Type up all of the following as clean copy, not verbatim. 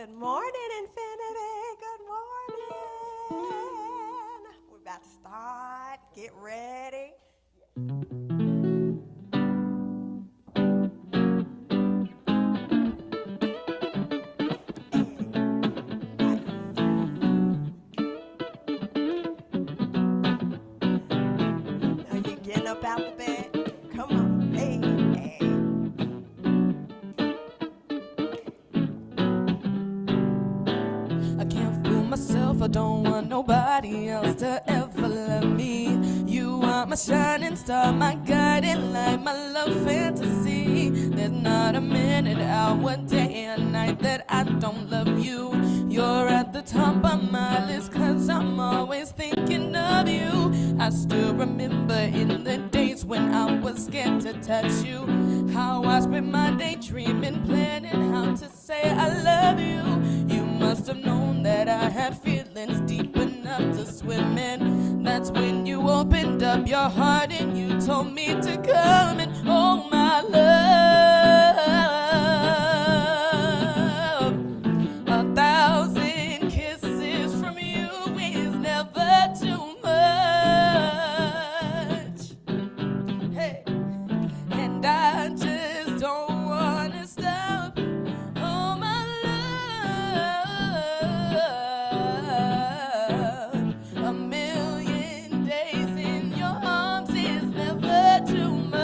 Good morning, Infinity. Good morning. We're about to start. Get ready. Now you getting up out the bed? Come on. Hey, hey. I can't fool myself, I don't want nobody else to ever love me. You are my shining star, my guiding light, my love fantasy. There's not a minute, hour, day and night that I don't love you. You're at the top of my list, cause I'm always thinking of you. I still remember in the days when I was scared to touch you, how I spent my day dreaming, planning how to say I love you. You must have known that I had feelings deep enough to swim in. That's when you opened up your heart and you told me to come and hold my love. 1,000 kisses from you is never too much. Hey, and I just don't wanna stop. Oh my love, a million days in your arms is never too much.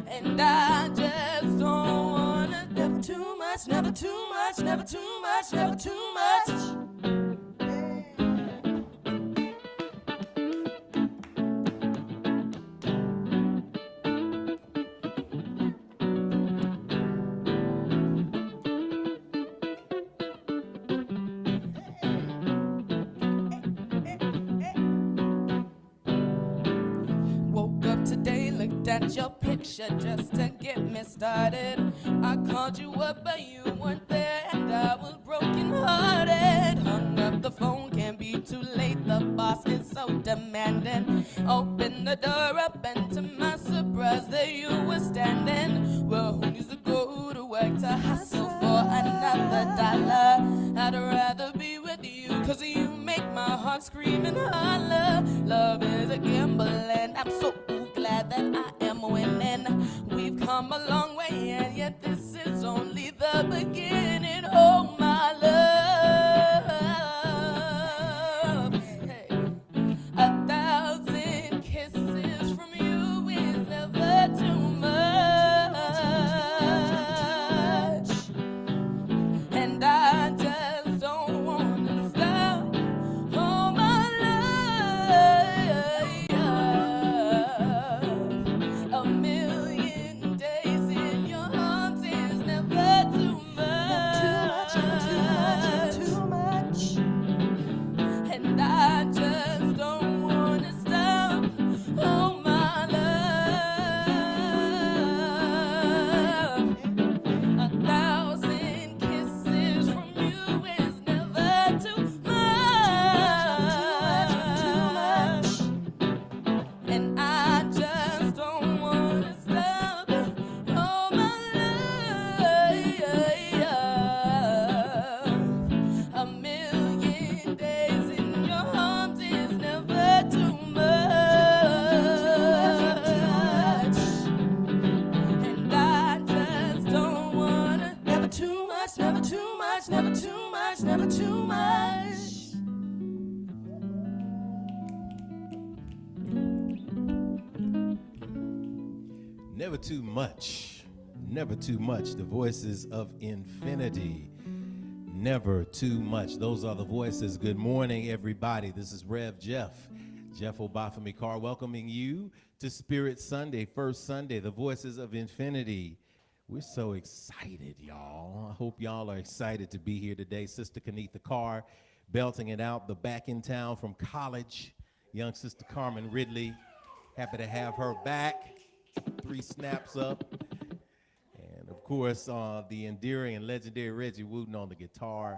And I just don't wanna, never too much, never too much, never too much, never too much. Woke up today, looked at your picture just to get me started. I called you up, but you weren't there, and I was broken hearted. Hung up the phone, can't be too late, the boss is so demanding. Opened the door up, and to my surprise, there you were standing. Well, who needs to go to work to hustle for another dollar? I'd rather be with you, cause you make my heart scream and holler. Love is a gamble, and I'm so glad that I am winning. We've come a long way, and yet this is only the beginning. Oh, my love. Hey. 1,000 kisses from you is never too much. And I just don't wanna stop. Oh, my love, a million days in your arms is never too much. Too much. And I just don't wanna stop. Oh, my love, 1,000 kisses from you is never too much. And I just don't wanna stop. Oh, my love, a million days in your arms is never too much. And I just don't wanna, never too much, never too much, never too much, never too much. Never too much. Never too much. The voices of infinity. Never too much. Those are the voices. Good morning, everybody. This is Rev.jeff, Jeff obafemi Carr, welcoming you to Spirit Sunday, first Sunday, the voices of infinity. We're so excited, y'all. I hope y'all are excited to be here today. Sister Kenetha Carr, belting it out, the back in town from college. Young Sister Carmen Ridley, happy to have her back. 3 snaps up. And of course, the endearing and legendary Regi Wooten on the guitar.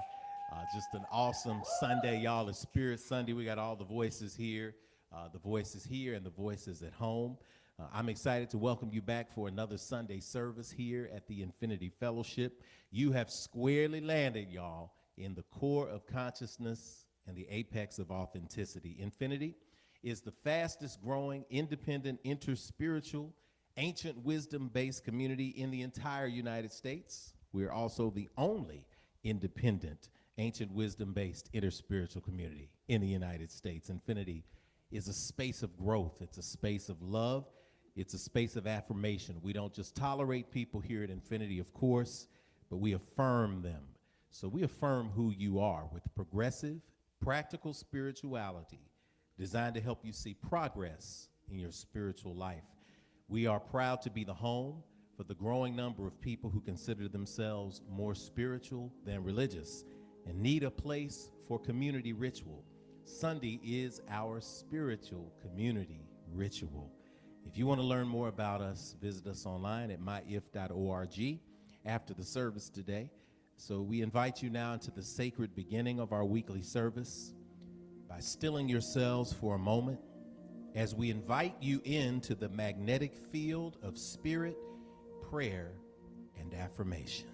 Just an awesome Sunday, y'all. It's Spirit Sunday. We got all the voices here and the voices at home. I'm excited to welcome you back for another Sunday service here at the Infinity Fellowship. You have squarely landed, y'all, in the core of consciousness and the apex of authenticity. Infinity is the fastest growing, independent, interspiritual, ancient wisdom-based community in the entire United States. We're also the only independent, ancient wisdom-based, interspiritual community in the United States. Infinity is a space of growth. It's a space of love. It's a space of affirmation. We don't just tolerate people here at Infinity, of course, but we affirm them. So we affirm who you are with progressive, practical spirituality designed to help you see progress in your spiritual life. We are proud to be the home for the growing number of people who consider themselves more spiritual than religious and need a place for community ritual. Sunday is our spiritual community ritual. If you want to learn more about us, visit us online at myif.org after the service today. So we invite you now into the sacred beginning of our weekly service by stilling yourselves for a moment as we invite you into the magnetic field of spirit, prayer, and affirmation.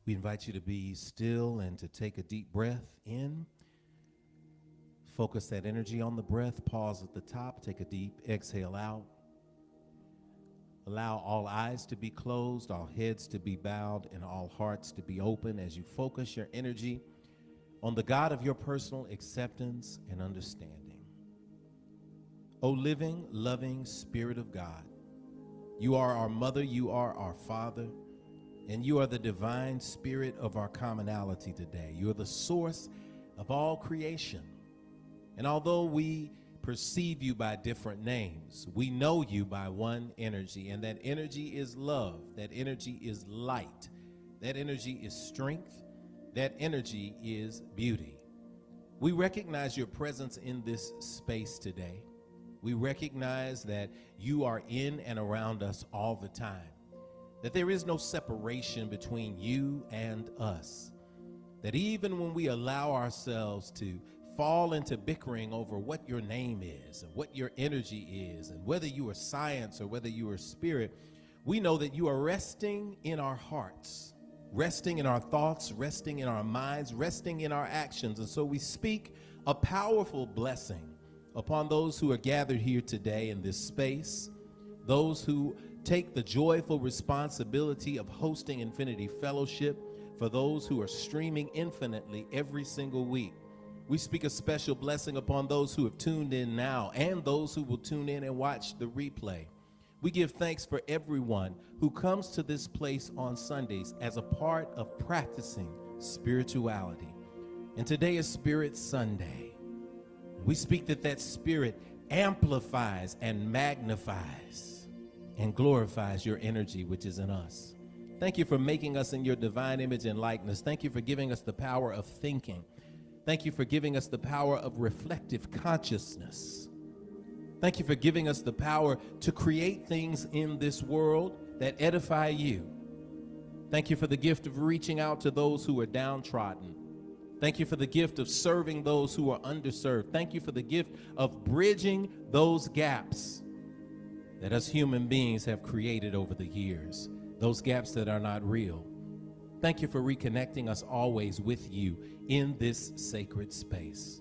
We invite you to be still and to take a deep breath in. Focus that energy on the breath. Pause at the top. Take a deep exhale out. Allow all eyes to be closed, all heads to be bowed, and all hearts to be open as you focus your energy on the God of your personal acceptance and understanding. O living, loving Spirit of God, you are our mother, you are our father, and you are the divine spirit of our commonality today. You are the source of all creation. And although we perceive you by different names, we know you by one energy, and that energy is love, that energy is light, that energy is strength, that energy is beauty. We recognize your presence in this space today. We recognize that you are in and around us all the time, that there is no separation between you and us, that even when we allow ourselves to fall into bickering over what your name is and what your energy is and whether you are science or whether you are spirit, we know that you are resting in our hearts, resting in our thoughts, resting in our minds, resting in our actions. And so we speak a powerful blessing upon those who are gathered here today in this space, those who take the joyful responsibility of hosting Infinity Fellowship, for those who are streaming infinitely every single week. We speak a special blessing upon those who have tuned in now and those who will tune in and watch the replay. We give thanks for everyone who comes to this place on Sundays as a part of practicing spirituality. And today is Spirit Sunday. We speak that spirit amplifies and magnifies and glorifies your energy which is in us. Thank you for making us in your divine image and likeness. Thank you for giving us the power of thinking. Thank you for giving us the power of reflective consciousness. Thank you for giving us the power to create things in this world that edify you. Thank you for the gift of reaching out to those who are downtrodden. Thank you for the gift of serving those who are underserved. Thank you for the gift of bridging those gaps that us human beings have created over the years, those gaps that are not real. Thank you for reconnecting us always with you in this sacred space.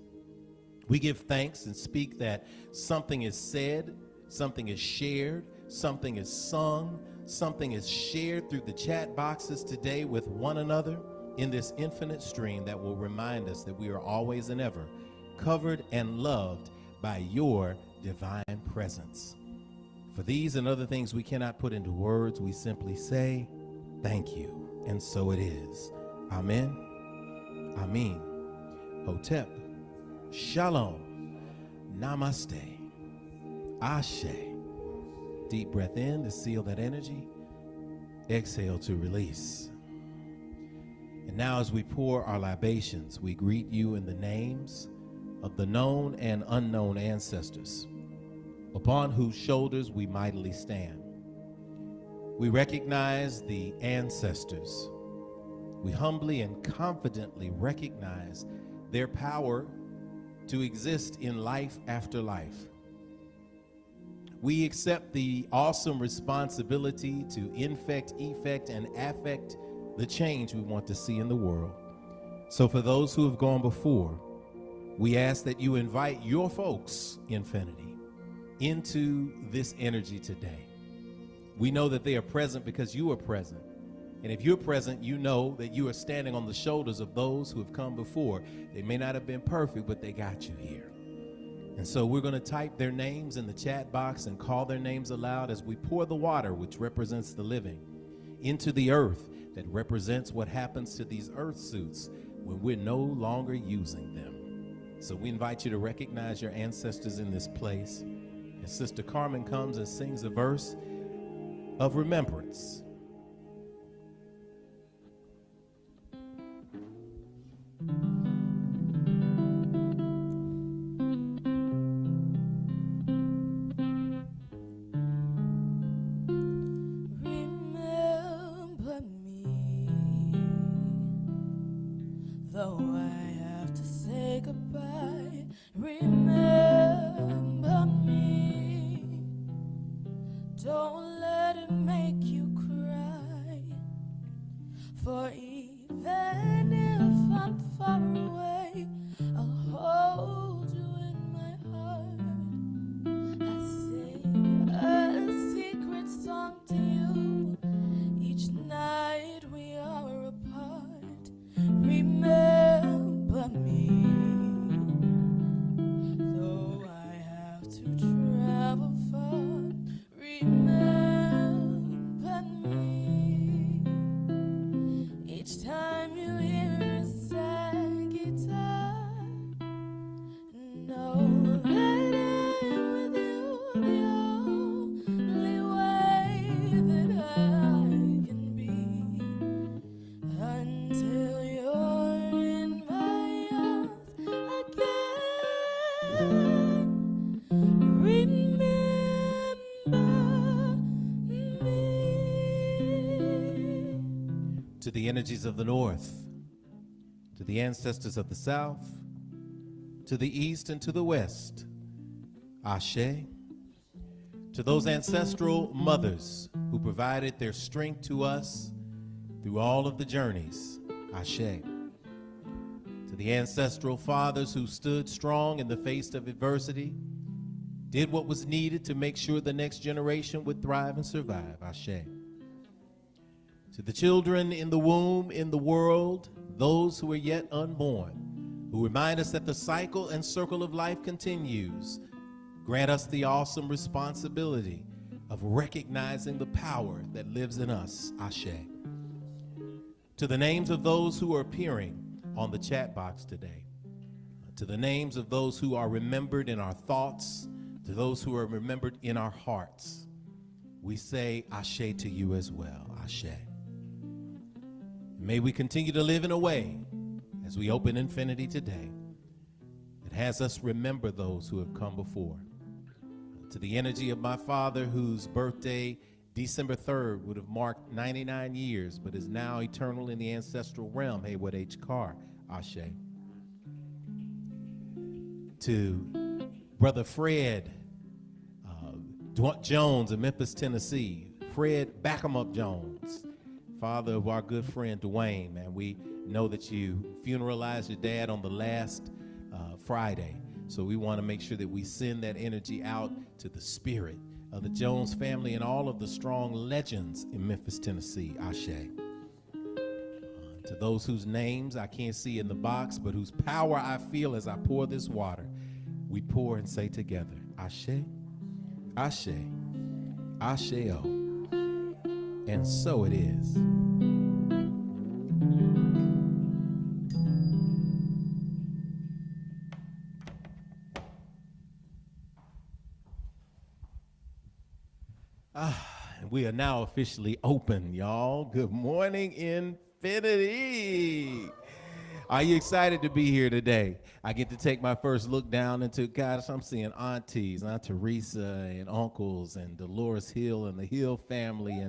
We give thanks and speak that something is said, something is shared, something is sung, something is shared through the chat boxes today with one another in this infinite stream that will remind us that we are always and ever covered and loved by your divine presence. For these and other things we cannot put into words, we simply say, thank you, and so it is. Amen, Amen, Hotep, Shalom, Namaste, Ashe. Deep breath in to seal that energy. Exhale to release. And now as we pour our libations, we greet you in the names of the known and unknown ancestors, upon whose shoulders we mightily stand. We recognize the ancestors. We humbly and confidently recognize their power to exist in life after life. We accept the awesome responsibility to infect, effect, and affect the change we want to see in the world. So for those who have gone before, we ask that you invite your folks, Infinity, into this energy today. We know that they are present because you are present. And if you're present, you know that you are standing on the shoulders of those who have come before. They may not have been perfect, but they got you here. And so we're going to type their names in the chat box and call their names aloud as we pour the water, which represents the living, into the earth that represents what happens to these earth suits when we're no longer using them. So we invite you to recognize your ancestors in this place. And Sister Carmen comes and sings a verse of remembrance. Remember me, though I have to say goodbye. Remember me, don't let it make you cry. For even if I'm far away, I'll hold you in my heart. I sing a secret song to you each night we are apart. Remember me, though I have to travel far. Remember me, each time you hear a sad guitar. Know that I am with you the only way that I can be, until you're in my arms again. Remember me. To the energies of the north, to the ancestors of the south, to the east and to the west, Ashe. To those ancestral mothers who provided their strength to us through all of the journeys, Ashe. To the ancestral fathers who stood strong in the face of adversity, did what was needed to make sure the next generation would thrive and survive, Ashe. To the children in the womb, in the world, those who are yet unborn, who remind us that the cycle and circle of life continues, grant us the awesome responsibility of recognizing the power that lives in us, Ashe. To the names of those who are appearing on the chat box today, to the names of those who are remembered in our thoughts, to those who are remembered in our hearts, we say Ashe to you as well, Ashe. May we continue to live in a way, as we open Infinity today, that has us remember those who have come before. To the energy of my father, whose birthday, December 3rd, would have marked 99 years, but is now eternal in the ancestral realm, Haywood H. Carr, Ashe. To Brother Fred Jones of Memphis, Tennessee, Fred Back-em-up Jones, father of our good friend Dwayne, man. We know that you funeralized your dad on the last Friday, so we want to make sure that we send that energy out to the spirit of the Jones family and all of the strong legends in Memphis, Tennessee, Ashe. To those whose names I can't see in the box, but whose power I feel as I pour this water, we pour and say together, Ashe, Ashe, Ashe-o. And so it is. We are now officially open, y'all. Good morning, Infinity. Are you excited to be here today? I get to take my first look down into, gosh, I'm seeing aunties, Aunt Teresa and uncles and Dolores Hill and the Hill family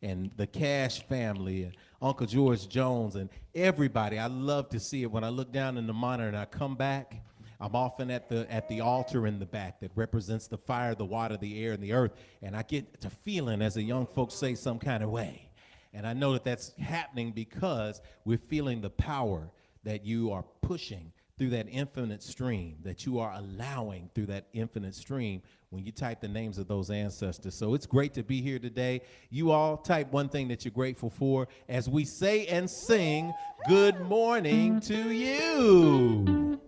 and the Cash family and Uncle George Jones and everybody. I love to see it. When I look down in the monitor and I come back, I'm often at the altar in the back that represents the fire, the water, the air, and the earth, and I get to feeling, as the young folks say, some kind of way. And I know that that's happening because we're feeling the power that you are pushing through that infinite stream, that you are allowing through that infinite stream when you type the names of those ancestors. So it's great to be here today. You all type one thing that you're grateful for as we say and sing, good morning to you.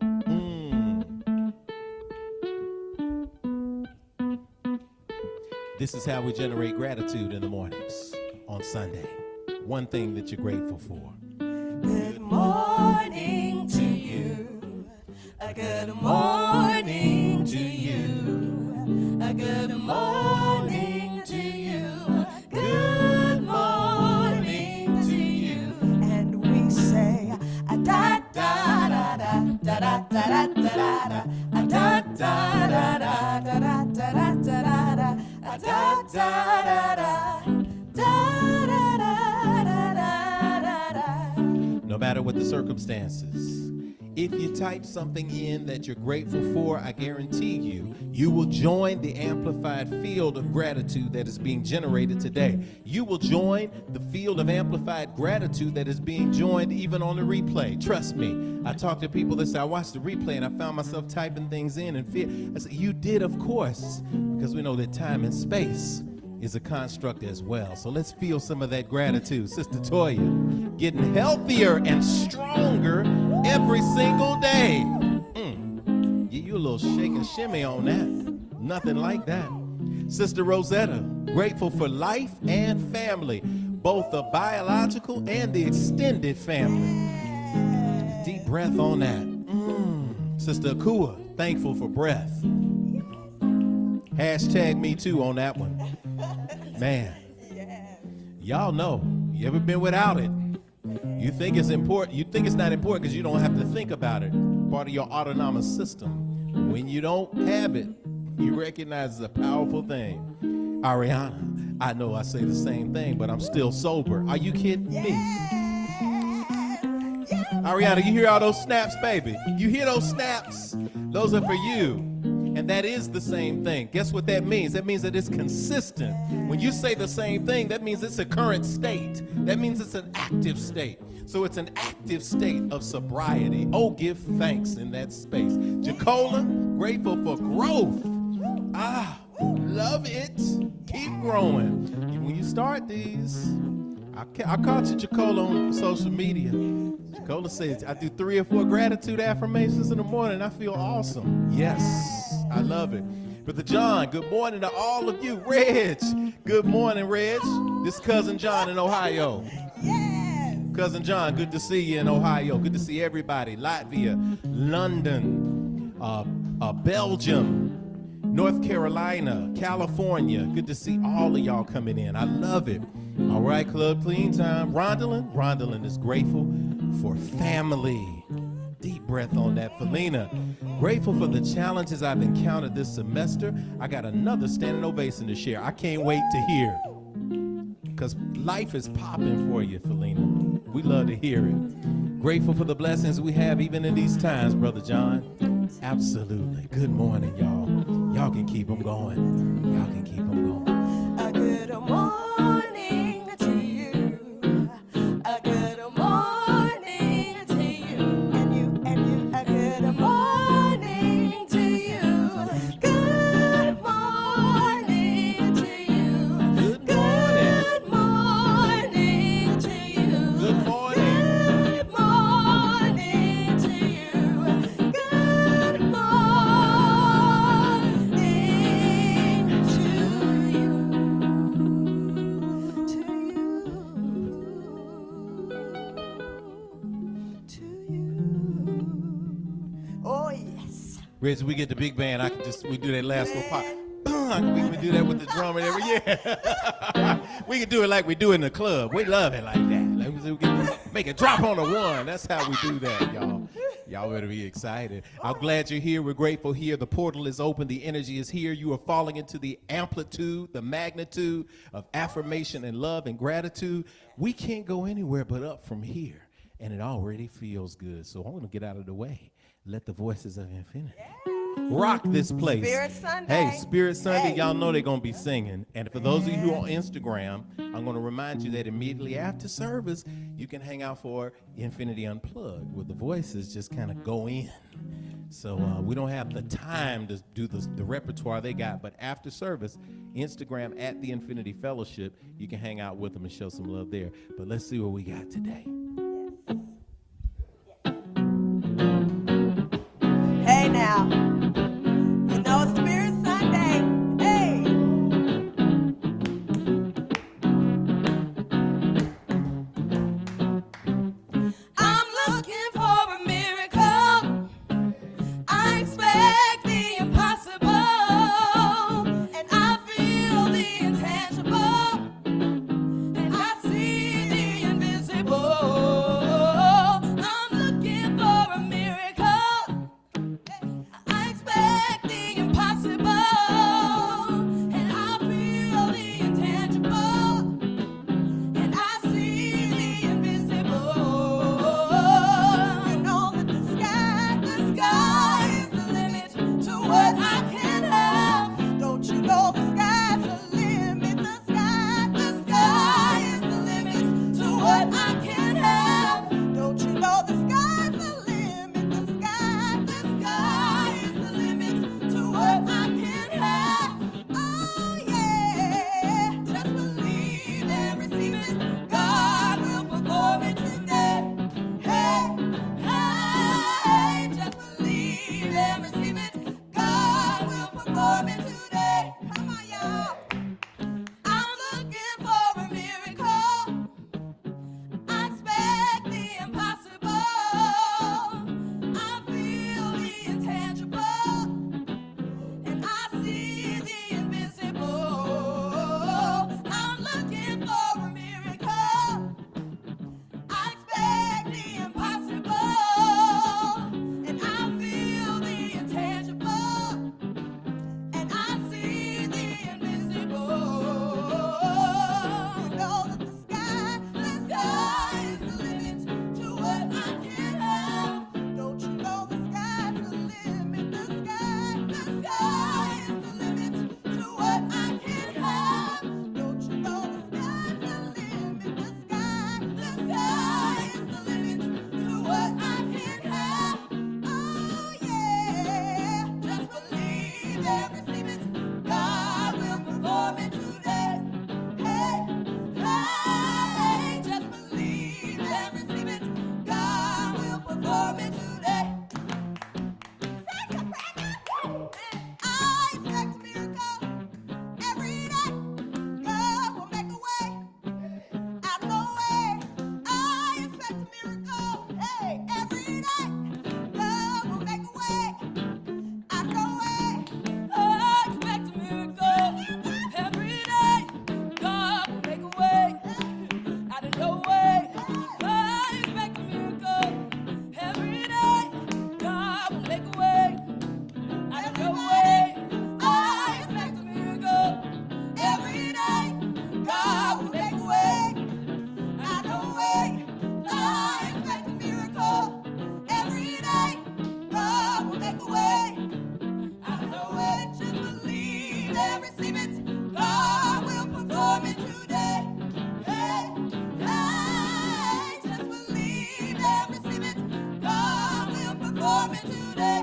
This is how we generate gratitude in the mornings on Sunday. One thing that you're grateful for. Good morning to you. A good morning to you. A good morning to you. Good morning to you. And we say a da da da da da da da da da a da da da da da da da da da a da da da da da da. No matter what the circumstances, if you type something in that you're grateful for, I guarantee you will join the amplified field of gratitude that is being generated today. You will join the field of amplified gratitude that is being joined even on the replay. Trust me, I talk to people that say, I watched the replay and I found myself typing things in and I said, you did, of course, because we know that time and space is a construct as well. So let's feel some of that gratitude. Sister Toya, getting healthier and stronger every single day. Give you a little shake and shimmy on that. Nothing like that. Sister Rosetta, grateful for life and family, both the biological and the extended family. Deep breath on that. Sister Akua, thankful for breath. Hashtag me too on that one. Man, y'all know, you ever been without it? You think it's important. You think it's not important because you don't have to think about it. Part of your autonomous system. When you don't have it, you recognize it's a powerful thing. Ariana, I know I say the same thing, but I'm still sober. Are you kidding me? Ariana, you hear all those snaps, baby? You hear those snaps? Those are for you. And that is the same thing. Guess what that means? That means that it's consistent. When you say the same thing, that means it's a current state. That means it's an active state. So it's an active state of sobriety. Oh, give thanks in that space. Jacola, grateful for growth. Love it. Keep growing. When you start these, I caught you, Jacola, on social media. Jacola says, I do 3 or 4 gratitude affirmations in the morning. I feel awesome. Yes, I love it. Brother John, good morning to all of you. Reg, good morning, Reg. This is Cousin John in Ohio. Yes. Cousin John, good to see you in Ohio. Good to see everybody. Latvia, London, Belgium, North Carolina, California. Good to see all of y'all coming in. I love it. All right, Club Clean Time. Rondalyn is grateful for family. Deep breath on that. Felina, grateful for the challenges I've encountered this semester. I got another standing ovation to share. I can't wait to hear. Because life is popping for you, Felina. We love to hear it. Grateful for the blessings we have even in these times, Brother John. Absolutely. Good morning, y'all. Y'all can keep them going. Y'all can keep them going. A good morning to you. A good morning to you. And you. A good morning to you. Good morning to you. Good morning. Good morning to you. Good morning. Good morning to you. Good morning to you. To you. Oh yes. Reg, we get the big band. We do that last little pop. We can do that with the drum and everything. Yeah. We can do it like we do in the club. We love it like that. Like we can make it drop on the one. That's how we do that, y'all. Y'all better be excited. I'm glad you're here. We're grateful here. The portal is open. The energy is here. You are falling into the amplitude, the magnitude of affirmation and love and gratitude. We can't go anywhere but up from here. And it already feels good. So I'm going to get out of the way. Let the voices of infinity rock this place. Spirit Sunday. Hey, Spirit Sunday, Hey. y'all know they're going to be singing. And for those of you who are on Instagram, I'm going to remind you that immediately after service, you can hang out for Infinity Unplugged, where the voices just kind of go in. So we don't have the time to do the repertoire they got, but after service, Instagram at the Infinity Fellowship, you can hang out with them and show some love there. But let's see what we got today. Hey now, you know it's Spirit Sunday. Hey. I'm looking for a miracle. I expect the impossible, and I feel the intangible, and I see the invisible. I'm looking for a miracle. I expect the impossible, and I feel the intangible, and I see the invisible. You know that the sky is the limit to what I can have. Don't you know the sky's the limit? The sky is the limit to what I can have. Don't you know the sky's the limit? The sky is the limit to what I can have. Oh yeah, just believe and receive it. God will perform it today. Hey, hey, just believe and receive it. God will perform it today. Come on, y'all. I'm looking for a miracle. I expect the impossible. I feel the intangible, and I see the invisible. I'm looking for a miracle. I expect the impossible, and I feel the intangible, and I see the invisible. You know that the sky is the limit to what I can have. Don't you know the sky's the limit? The sky is the limit to what I can have. Don't you know the sky's the limit? The sky is the limit to what I can have. Oh yeah, just believe and receive it. God will perform it today. Hey, hey, just believe and receive it. God will perform it today. I expect a miracle every day. God will make a way out of no way. I expect a miracle, hey, every day. God will make a way out of no way. I expect a miracle every day. God will make a way out of no way. I expect a miracle every day. God will make a way out of no way. I expect a miracle every day. God will make a way out of no way. I expect a miracle every day. God will make a way out of no way. Just believe and receive it. God will perform it today. Hey, hey, just believe and receive it. God will perform it today.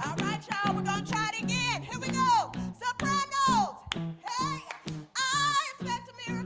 All right, y'all, we're gonna try it again. Here we go. Sopranos. Hey, I expect a miracle.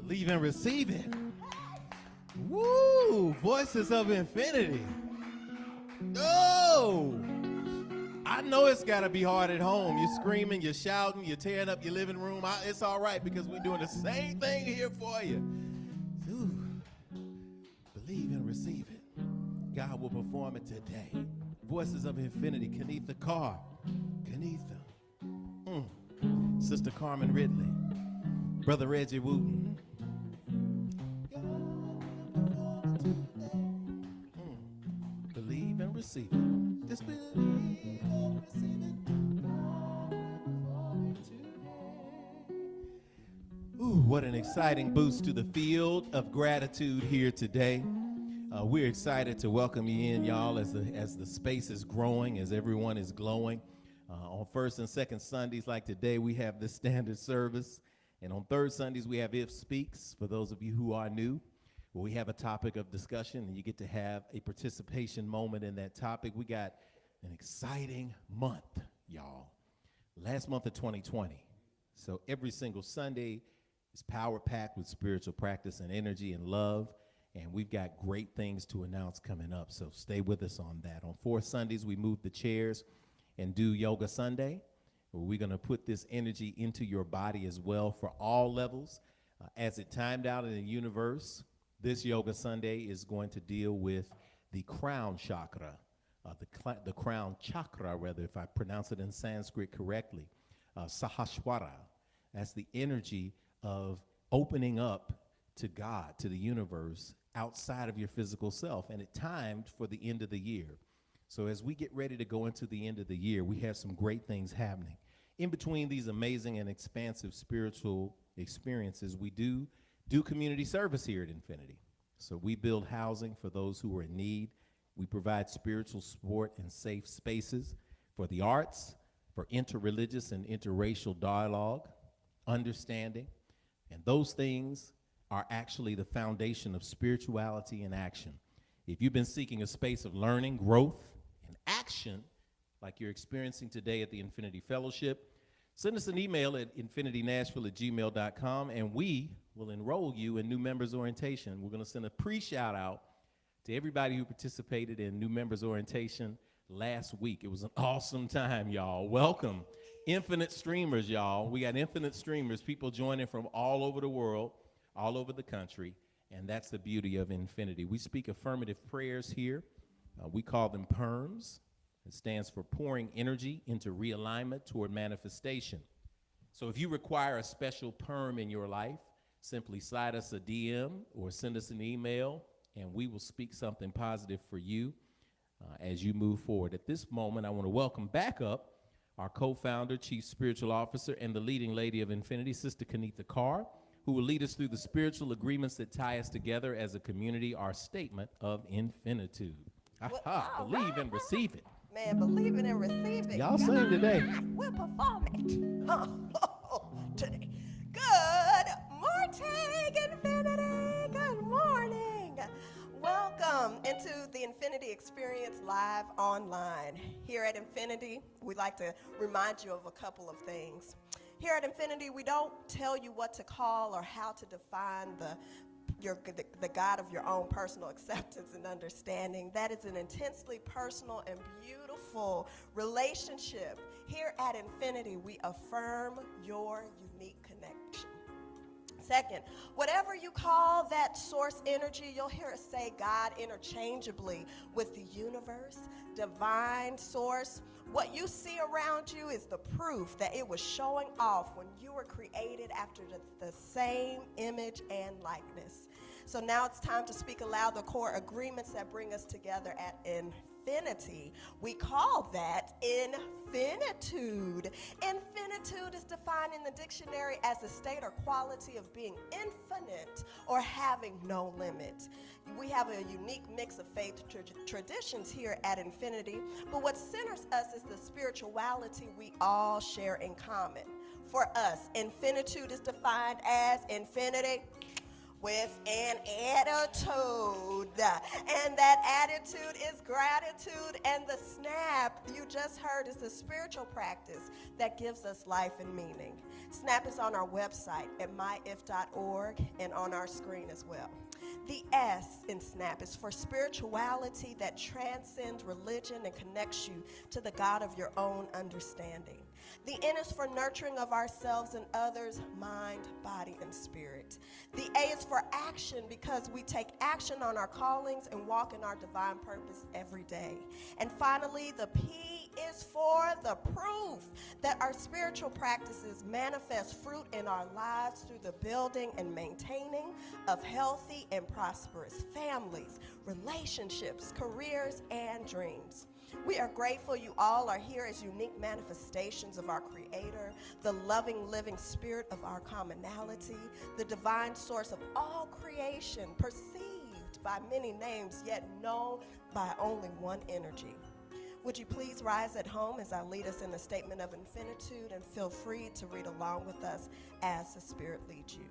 Believe and receive it. Woo! Voices of infinity. Oh! I know it's got to be hard at home. You're screaming, you're shouting, you're tearing up your living room. It's all right because we're doing the same thing here for you. Ooh. Believe and receive it. God will perform it today. Voices of infinity. Kenetha, Carr. Kenetha. Sister Carmen, Ridley. Brother Regi, Wooten. Believe and receive it. Just believe and receive it. Ooh, what an exciting boost to the field of gratitude here today. We're excited to welcome you in, y'all, as the space is growing, as everyone is glowing. On first and second Sundays like today, we have this standard service. And on third Sundays, we have If Speaks, for those of you who are new, where we have a topic of discussion, and you get to have a participation moment in that topic. We got an exciting month, y'all. Last month of 2020. So every single Sunday is power-packed with spiritual practice and energy and love. And we've got great things to announce coming up, so stay with us on that. On fourth Sundays, we move the chairs and do Yoga Sunday, where we're going to put this energy into your body as well for all levels. As it timed out in the universe, this Yoga Sunday is going to deal with the crown chakra, the crown chakra, rather, if I pronounce it in Sanskrit correctly, Sahaswara. That's the energy of opening up to God, to the universe, outside of your physical self, and it timed for the end of the year. So as we get ready to go into the end of the year, we have some great things happening. In between these amazing and expansive spiritual experiences, we do community service here at Infinity. So we build housing for those who are in need. We provide spiritual support and safe spaces for the arts, for interreligious and interracial dialogue, understanding, and those things are actually the foundation of spirituality and action. If you've been seeking a space of learning, growth, and action, like you're experiencing today at the Infinity Fellowship, send us an email at infinitynashville@gmail.com, and we will enroll you in new members orientation. We're going to send a pre-shout out to everybody who participated in new members orientation last week. It was an awesome time, y'all. Welcome. Infinite streamers, y'all. We got infinite streamers, people joining from all over the world, all over the country, and that's the beauty of Infinity. We speak affirmative prayers here. We call them PERMs. It stands for pouring energy into realignment toward manifestation. So if you require a special PERM in your life, simply slide us a DM or send us an email, and we will speak something positive for you as you move forward. At this moment, I want to welcome back up our co-founder, chief spiritual officer, and the leading lady of Infinity, Sister Kenetha Carr, who will lead us through the spiritual agreements that tie us together as a community, our statement of infinitude. Believe and receive it. Man, believe it and receive it. Y'all sing today. We'll perform it. Today. Good morning, Infinity. Good morning. Welcome into the Infinity Experience live online. Here at Infinity, we'd like to remind you of a couple of things. Here at Infinity, we don't tell you what to call or how to define the God of your own personal acceptance and understanding. That is an intensely personal and beautiful relationship. Here at Infinity, we affirm your unique connection. Second, whatever you call that source energy, you'll hear us say God interchangeably with the universe, divine source. What you see around you is the proof that it was showing off when you were created after the same image and likeness. So now it's time to speak aloud the core agreements that bring us together at Infinity. We call that infinitude. Infinitude is defined in the dictionary as the state or quality of being infinite or having no limit. We have a unique mix of faith traditions here at Infinity, but what centers us is the spirituality we all share in common. For us, infinitude is defined as infinity with an attitude. And that attitude is gratitude. And the snap you just heard is a spiritual practice that gives us life and meaning. Snap is on our website at myif.org and on our screen as well. The S in SNAP is for spirituality that transcends religion and connects you to the God of your own understanding. The N is for nurturing of ourselves and others, mind, body, and spirit. The A is for action because we take action on our callings and walk in our divine purpose every day. And finally, the P is for the proof that our spiritual practices manifest fruit in our lives through the building and maintaining of healthy and prosperous families, relationships, careers, and dreams. We are grateful you all are here as unique manifestations of our Creator, the loving, living spirit of our commonality, the divine source of all creation, perceived by many names, yet known by only one energy. Would you please rise at home as I lead us in a statement of infinitude, and feel free to read along with us as the Spirit leads you.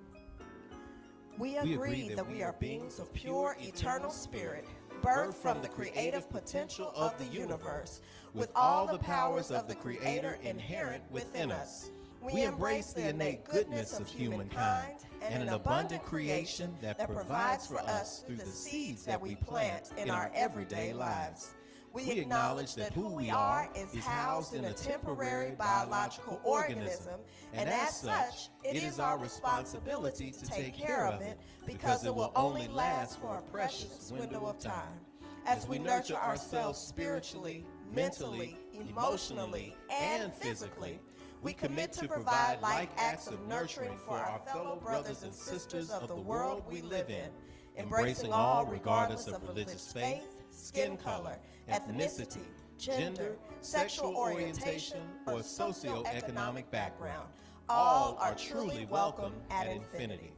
We agree that we are beings of pure, eternal spirit, birthed from the creative potential of the universe, with all the powers of the Creator inherent within us. We embrace the innate goodness of humankind and an abundant creation that provides for us through the seeds that we plant in our everyday lives. We acknowledge that who we are is housed in a temporary biological organism, and as such, it is our responsibility to take care of it because it will only last for a precious window of time. As we nurture ourselves spiritually, mentally, emotionally, and physically, we commit to provide like acts of nurturing for our fellow brothers and sisters of the world we live in, embracing all regardless of religious faith, skin color, ethnicity, gender, sexual orientation, or socioeconomic background. All are truly welcome at Infinity.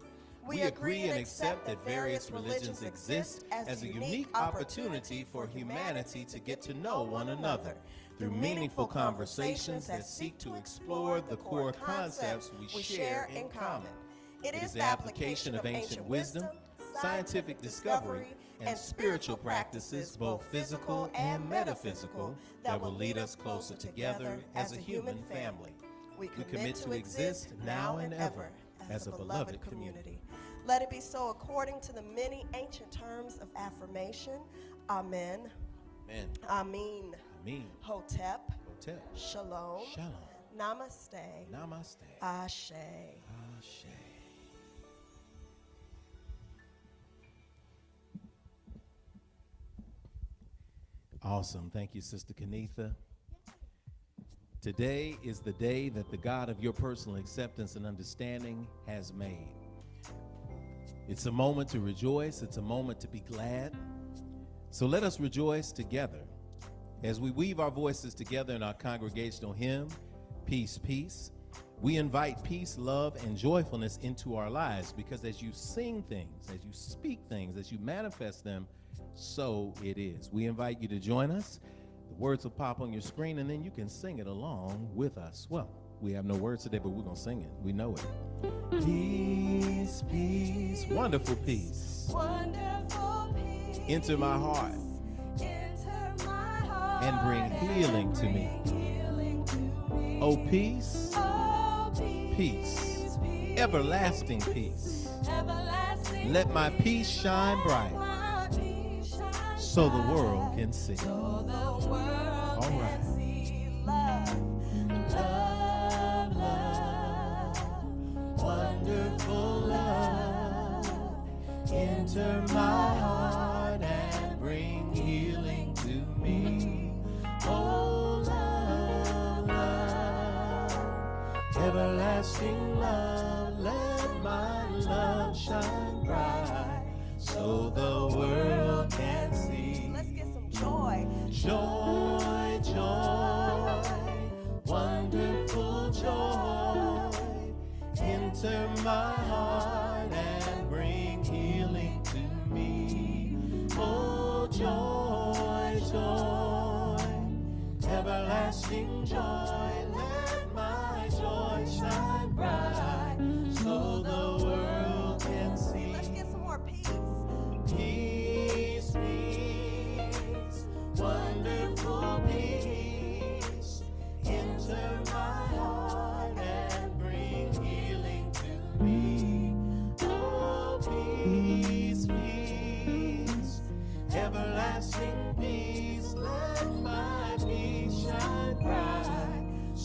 We agree and accept that various religions exist as a unique opportunity for humanity to get to know one another through meaningful conversations that seek to explore the core concepts we share in common. It is the application of ancient wisdom, scientific discovery, and spiritual practices, both physical and metaphysical, that will lead us closer together as a human family. We commit to exist now and ever as a beloved community. Let it be so according to the many ancient terms of affirmation. Amen. Amen. Amin. Amen. Hotep. Hotep. Shalom. Shalom. Namaste. Namaste. Ashe. Ashe. Awesome. Thank you, Sister Kenetha. Today is the day that the God of your personal acceptance and understanding has made. It's a moment to rejoice. It's a moment to be glad. So let us rejoice together as we weave our voices together in our congregational hymn, Peace, Peace. We invite peace, love, and joyfulness into our lives, because as you sing things, as you speak things, as you manifest them, so it is. We invite you to join us. The words will pop on your screen, and then you can sing it along with us. Well, we have no words today, but we're going to sing it. We know it. Peace, peace, wonderful peace. Wonderful peace. Enter my heart. Enter my heart and bring healing to me. Healing to me. Oh, peace, Oh, peace, everlasting peace. Everlasting Let my peace shine bright my peace shine so the bright. world can see. So the world All can right. see love, love, love, wonderful love. Enter my heart and bring healing to me. Oh, love, love, everlasting love. Let my love shine bright so the world can see. Let's get some joy. Joy, joy, wonderful joy. Enter my heart and bring healing to me. Oh, joy, joy, everlasting joy. Let my joy shine bright so the world can see. Let's get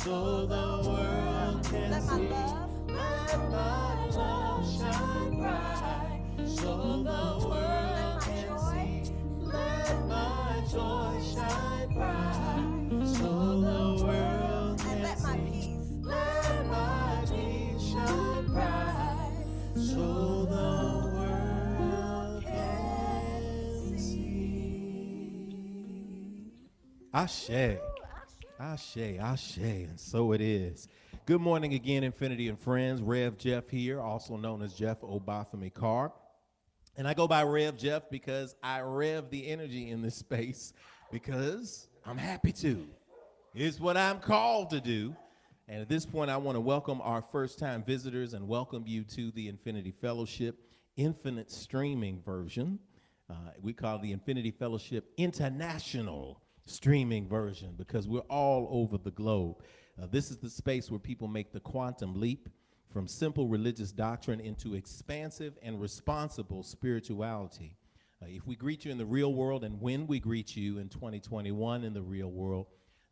so the world can see. Let my love shine bright, so the world can see. Let my joy shine bright, so the world can see. Let my peace shine bright, so the world can see. Ashe. Ashe, ashe, and so it is. Good morning again, Infinity and friends. Rev.jeff here, also known as Jeff Obafemi Carr. And I go by Rev.jeff because I rev the energy in this space because I'm happy to. It's what I'm called to do. And at this point, I want to welcome our first-time visitors and welcome you to the Infinity Fellowship Infinite Streaming version. We call it the Infinity Fellowship International Streaming version because we're all over the globe. This is the space where people make the quantum leap from simple religious doctrine into expansive and responsible spirituality. If we greet you in the real world, and when we greet you in 2021 in the real world,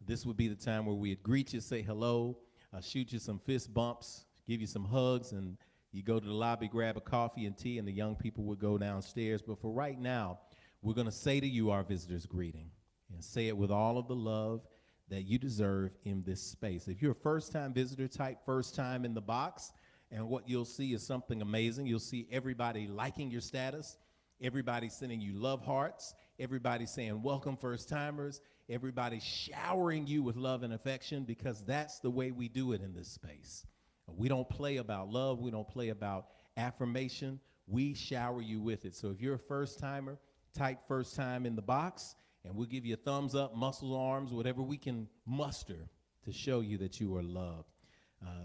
this would be the time where we'd greet you, say hello, shoot you some fist bumps, give you some hugs, and you go to the lobby, grab a coffee and tea, and the young people would go downstairs. But for right now, we're going to say to you our visitor's greeting, and say it with all of the love that you deserve in this space. If you're a first-time visitor, type first time in the box, and what you'll see is something amazing. You'll see everybody liking your status, everybody sending you love hearts, everybody saying welcome first-timers, everybody showering you with love and affection, because that's the way we do it in this space. We don't play about love. We don't play about affirmation. We shower you with it. So if you're a first-timer, type first time in the box, and we'll give you a thumbs up, muscle arms, whatever we can muster to show you that you are loved.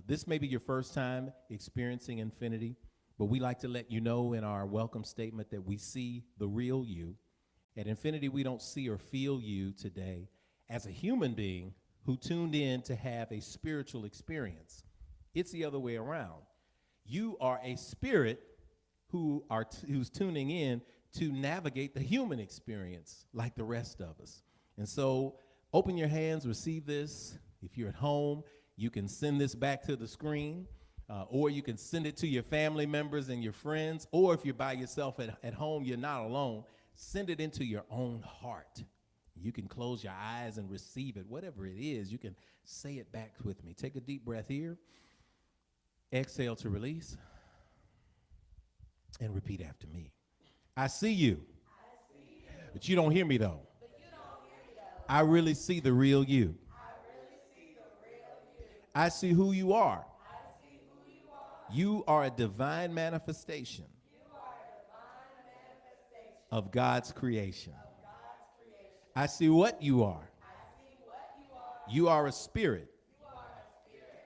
This may be your first time experiencing Infinity, but we like to let you know in our welcome statement that we see the real you. At Infinity, we don't see or feel you today as a human being who tuned in to have a spiritual experience. It's the other way around. You are a spirit who's tuning in to navigate the human experience like the rest of us. And so open your hands, receive this. If you're at home, you can send this back to the screen, or you can send it to your family members and your friends, or if you're by yourself at home, you're not alone, send it into your own heart. You can close your eyes and receive it. Whatever it is, you can say it back with me. Take a deep breath here. Exhale to release. And repeat after me. I see you. But you don't hear me, though. I really see the real you. I see who you are. You are a divine manifestation of God's creation. I see what you are. You are a spirit.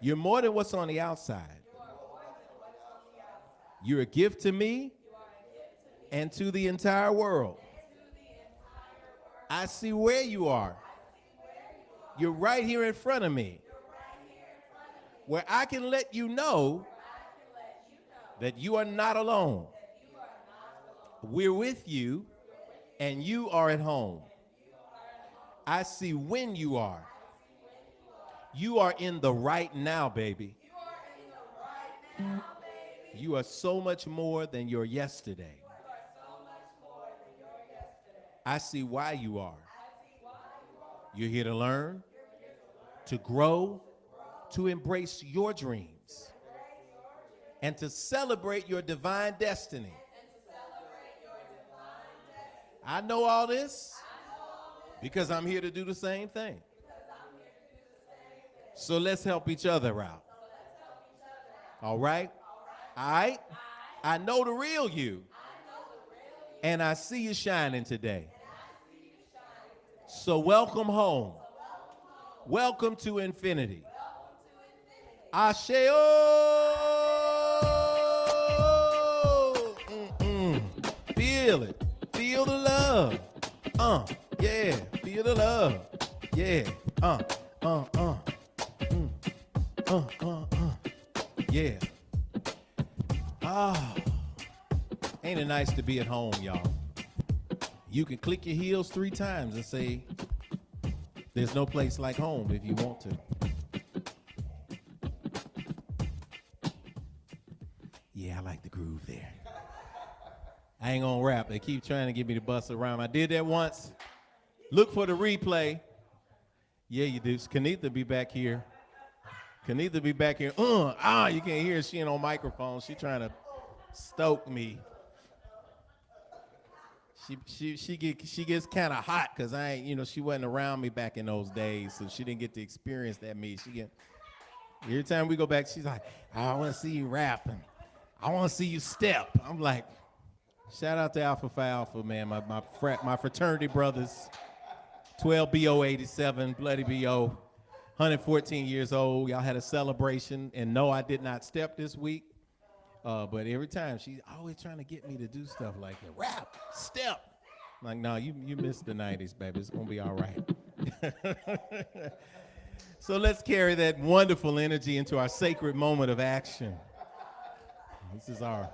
You're more than what's on the outside. You're a gift to me and to the entire world. I see where you are. You're right here in front of me, where I can let you know that you are not alone. We're with you, and you are at home. I see when you are. You are in the right now, baby. You are so much more than your yesterday. I see why you are. You're here to learn, to grow, to embrace your dreams, and to celebrate your divine destiny. I know all this because I'm here to do the same thing. So let's help each other out. All right? All right? I know the real you. And I see you shining today. So welcome home. Welcome to Infinity. Asheo. Feel it. Feel the love. Yeah. Feel the love. Yeah. Yeah. Ain't it nice to be at home, y'all? You can click your heels 3 times and say, there's no place like home if you want to. Yeah, I like the groove there. I ain't gonna rap. They keep trying to get me to bust around. I did that once. Look for the replay. Yeah, you do. Kenetha be back here. Kenetha be back here. You can't hear her. She ain't on microphone. She trying to stoke me. She gets kind of hot because I ain't, she wasn't around me back in those days, so she didn't get to experience that me. Every time we go back, she's like, I want to see you rap and I want to see you step. I'm like, shout out to Alpha Phi Alpha, man, my fraternity brothers, 12BO87, Bloody BO, 114 years old. Y'all had a celebration, and no, I did not step this week. But every time, she's always trying to get me to do stuff like that. Rap, step. I'm like, no, you missed the 90s, baby. It's going to be all right. So let's carry that wonderful energy into our sacred moment of action. This is our...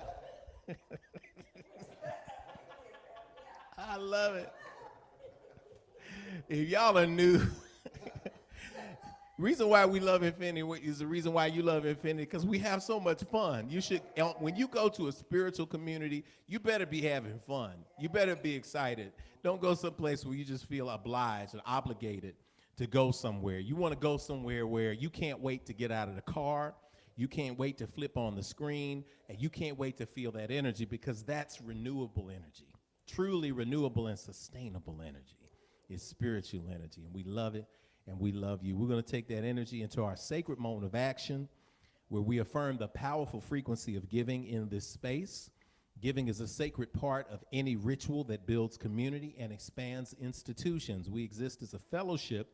I love it. If y'all are new... reason why we love Infinity is the reason why you love Infinity, because we have so much fun. You should, when you go to a spiritual community, you better be having fun. You better be excited. Don't go someplace where you just feel obliged and obligated to go somewhere. You want to go somewhere where you can't wait to get out of the car, you can't wait to flip on the screen, and you can't wait to feel that energy, because that's renewable energy. Truly renewable and sustainable energy is spiritual energy, and we love it. And we love you. We're going to take that energy into our sacred moment of action, where we affirm the powerful frequency of giving in this space. Giving is a sacred part of any ritual that builds community and expands institutions. We exist as a fellowship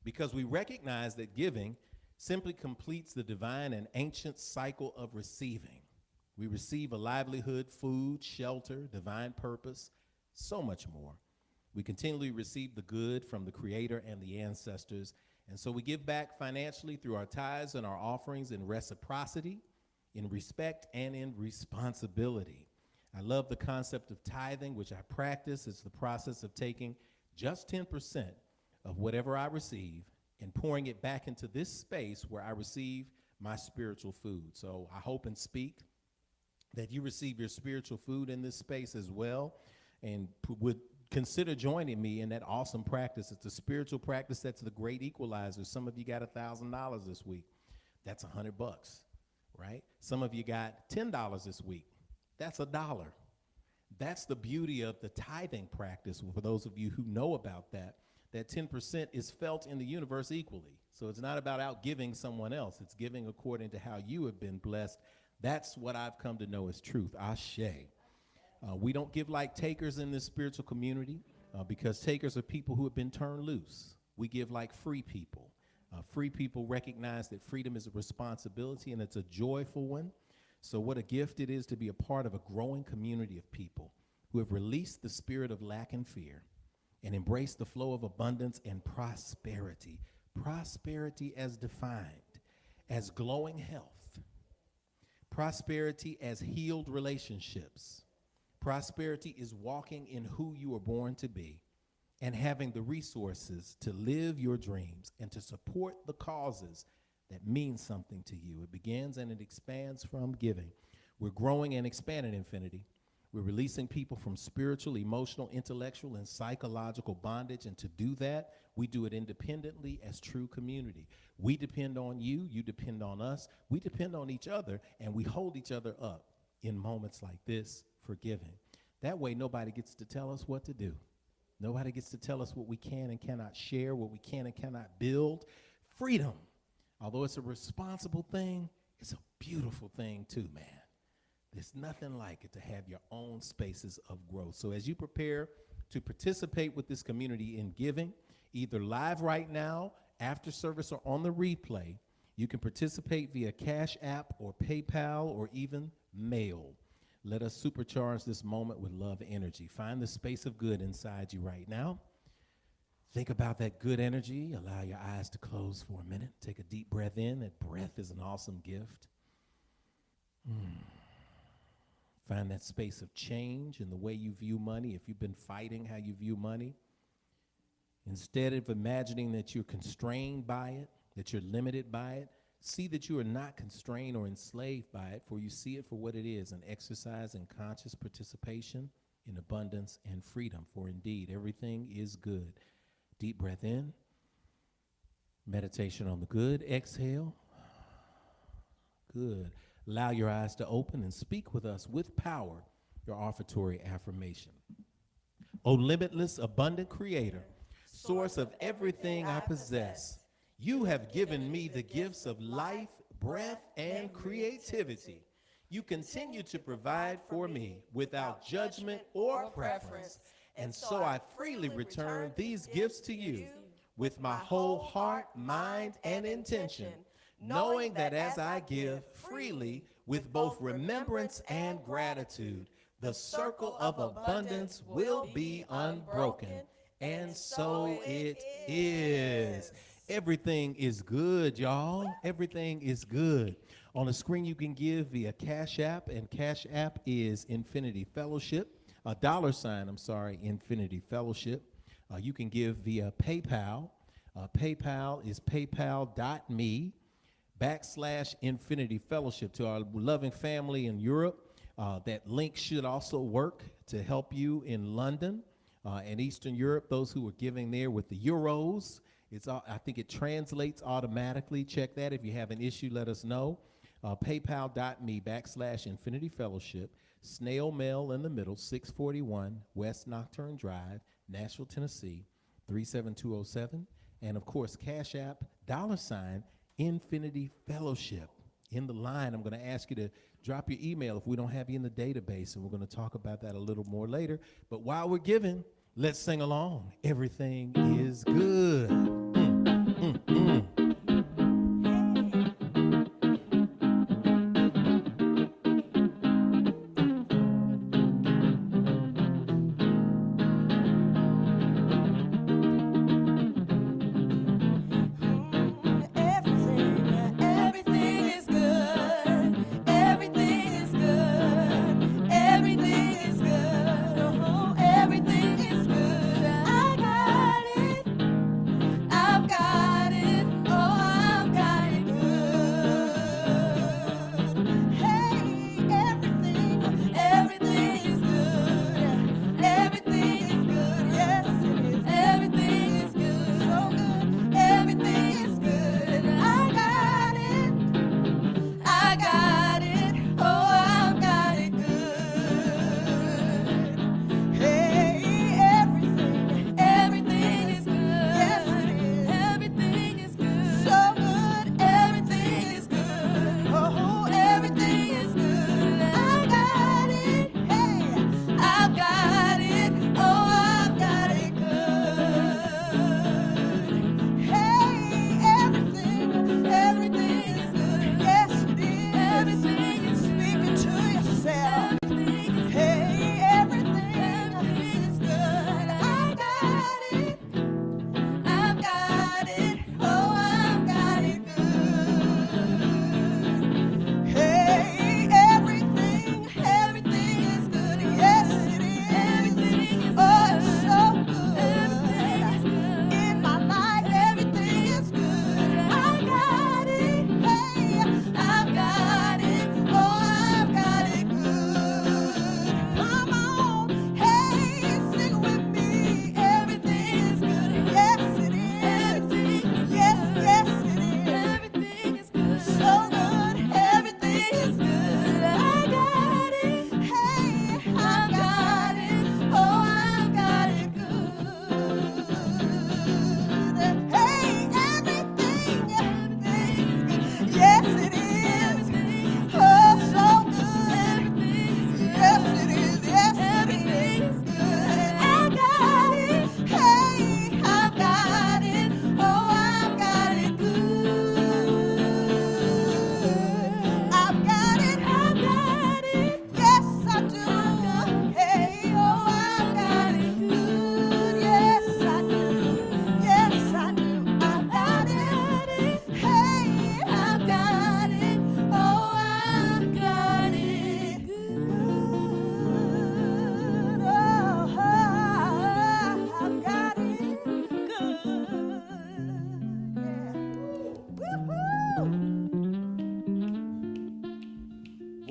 because we recognize that giving simply completes the divine and ancient cycle of receiving. We receive a livelihood, food, shelter, divine purpose, so much more. We continually receive the good from the Creator and the ancestors, and so we give back financially through our tithes and our offerings in reciprocity, in respect, and in responsibility. I love the concept of tithing, which I practice. It's the process of taking just 10% of whatever I receive and pouring it back into this space where I receive my spiritual food. So I hope and speak that you receive your spiritual food in this space as well, and would consider joining me in that awesome practice. It's a spiritual practice that's the great equalizer. Some of you got $1,000 this week. That's $100, right? Some of you got $10 this week. That's $1. That's the beauty of the tithing practice. For those of you who know about that 10% is felt in the universe equally. So it's not about outgiving someone else. It's giving according to how you have been blessed. That's what I've come to know as truth. Ashe. We don't give like takers in this spiritual community because takers are people who have been turned loose. We give like free people. Free people recognize that freedom is a responsibility, and it's a joyful one. So what a gift it is to be a part of a growing community of people who have released the spirit of lack and fear and embraced the flow of abundance and prosperity. Prosperity as defined as glowing health. Prosperity as healed relationships. Prosperity is walking in who you were born to be and having the resources to live your dreams and to support the causes that mean something to you. It begins and it expands from giving. We're growing and expanding Infinity. We're releasing people from spiritual, emotional, intellectual, and psychological bondage, and to do that, we do it independently as true community. We depend on you, you depend on us, we depend on each other, and we hold each other up in moments like this for giving. That way, nobody gets to tell us what to do. Nobody gets to tell us what we can and cannot share, what we can and cannot build. Freedom, although it's a responsible thing, it's a beautiful thing too, man. There's nothing like it to have your own spaces of growth. So as you prepare to participate with this community in giving, either live right now, after service, or on the replay, you can participate via Cash App or PayPal or even mail. Let us supercharge this moment with love energy. Find the space of good inside you right now. Think about that good energy. Allow your eyes to close for a minute. Take a deep breath in. That breath is an awesome gift. Find that space of change in the way you view money. If you've been fighting how you view money, instead of imagining that you're constrained by it, that you're limited by it, See that you are not constrained or enslaved by it, for you see it for what it is, an exercise in conscious participation in abundance and freedom. For indeed, everything is good. Deep breath in. Meditation on the good. Exhale. Good. Allow your eyes to open and speak with us with power, your offertory affirmation. O limitless, abundant creator, source of everything I possess, you have given me the gifts of life, breath, and creativity. You continue to provide for me without judgment or preference, and so I freely return these gifts to you with my whole heart, mind, and intention, knowing that as I give freely with both remembrance and gratitude, the circle of abundance will be unbroken. And so it is. Everything is good, y'all. Everything is good. On the screen, you can give via Cash App, and Cash App is Infinity Fellowship, Infinity Fellowship. You can give via PayPal. PayPal is paypal.me/Infinity Fellowship. To our loving family in Europe, that link should also work to help you in London and Eastern Europe, those who are giving there with the euros. I think it translates automatically. Check that. If you have an issue, let us know. PayPal.me/Infinity Fellowship. Snail mail in the middle, 641 West Nocturne Drive, Nashville, Tennessee, 37207. And of course, Cash App, $Infinity Fellowship. In the line, I'm going to ask you to drop your email if we don't have you in the database, and we're going to talk about that a little more later. But while we're giving, let's sing along. Everything is good. I've got it.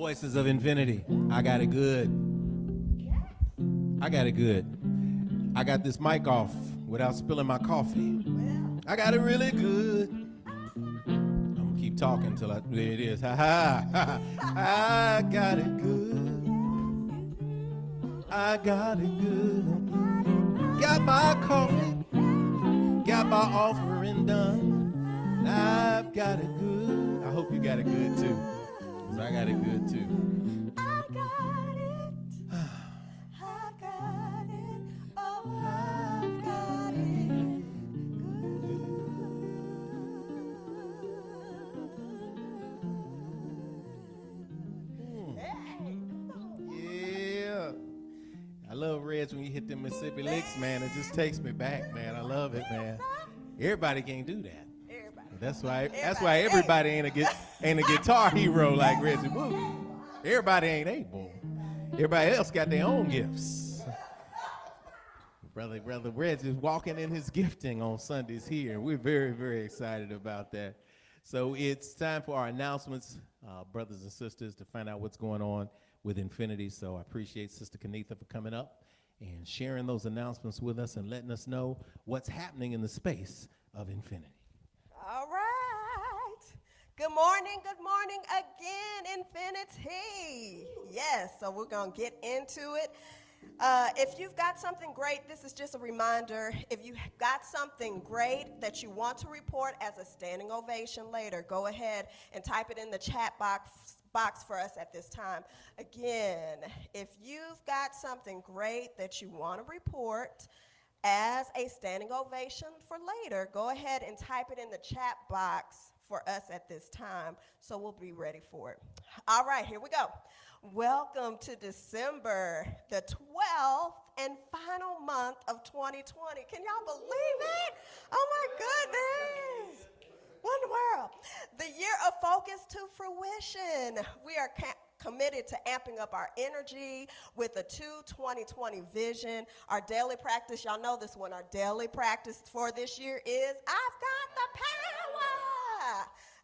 Voices of Infinity. I got it good. I got it good. I got this mic off without spilling my coffee. I got it really good. I'm gonna keep talking till there it is. Ha ha ha. I got it good. I got it good. Got my coffee. Got my offering done. I've got it good. I hope you got it good too. 'Cause I got it good too. I got it. I got it. Oh, I've got it. Yeah. I love Reg when you hit them Mississippi licks, man. It just takes me back, man. I love it, man. Everybody can't do that. That's why everybody ain't a guitar hero like Reggie Wooten. Everybody ain't able. Everybody else got their own gifts. Brother Reg is walking in his gifting on Sundays here, and we're very, very excited about that. So it's time for our announcements, brothers and sisters, to find out what's going on with Infinity. So I appreciate Sister Kenetha for coming up and sharing those announcements with us and letting us know what's happening in the space of Infinity. All right. Good morning again, Infinity. Yes, so we're going to get into it. If you've got something great, this is just a reminder. If you've got something great that you want to report as a standing ovation later, go ahead and type it in the chat box for us at this time. Again, if you've got something great that you want to report as a standing ovation for later, go ahead and type it in the chat box for us at this time, so we'll be ready for it. All right, here we go. Welcome to December, the 12th and final month of 2020. Can y'all believe it? Oh my goodness. What in the world? The year of focus to fruition. We are committed to amping up our energy with a 2020 vision. Our daily practice, y'all know this one, our daily practice for this year is, I've got the power.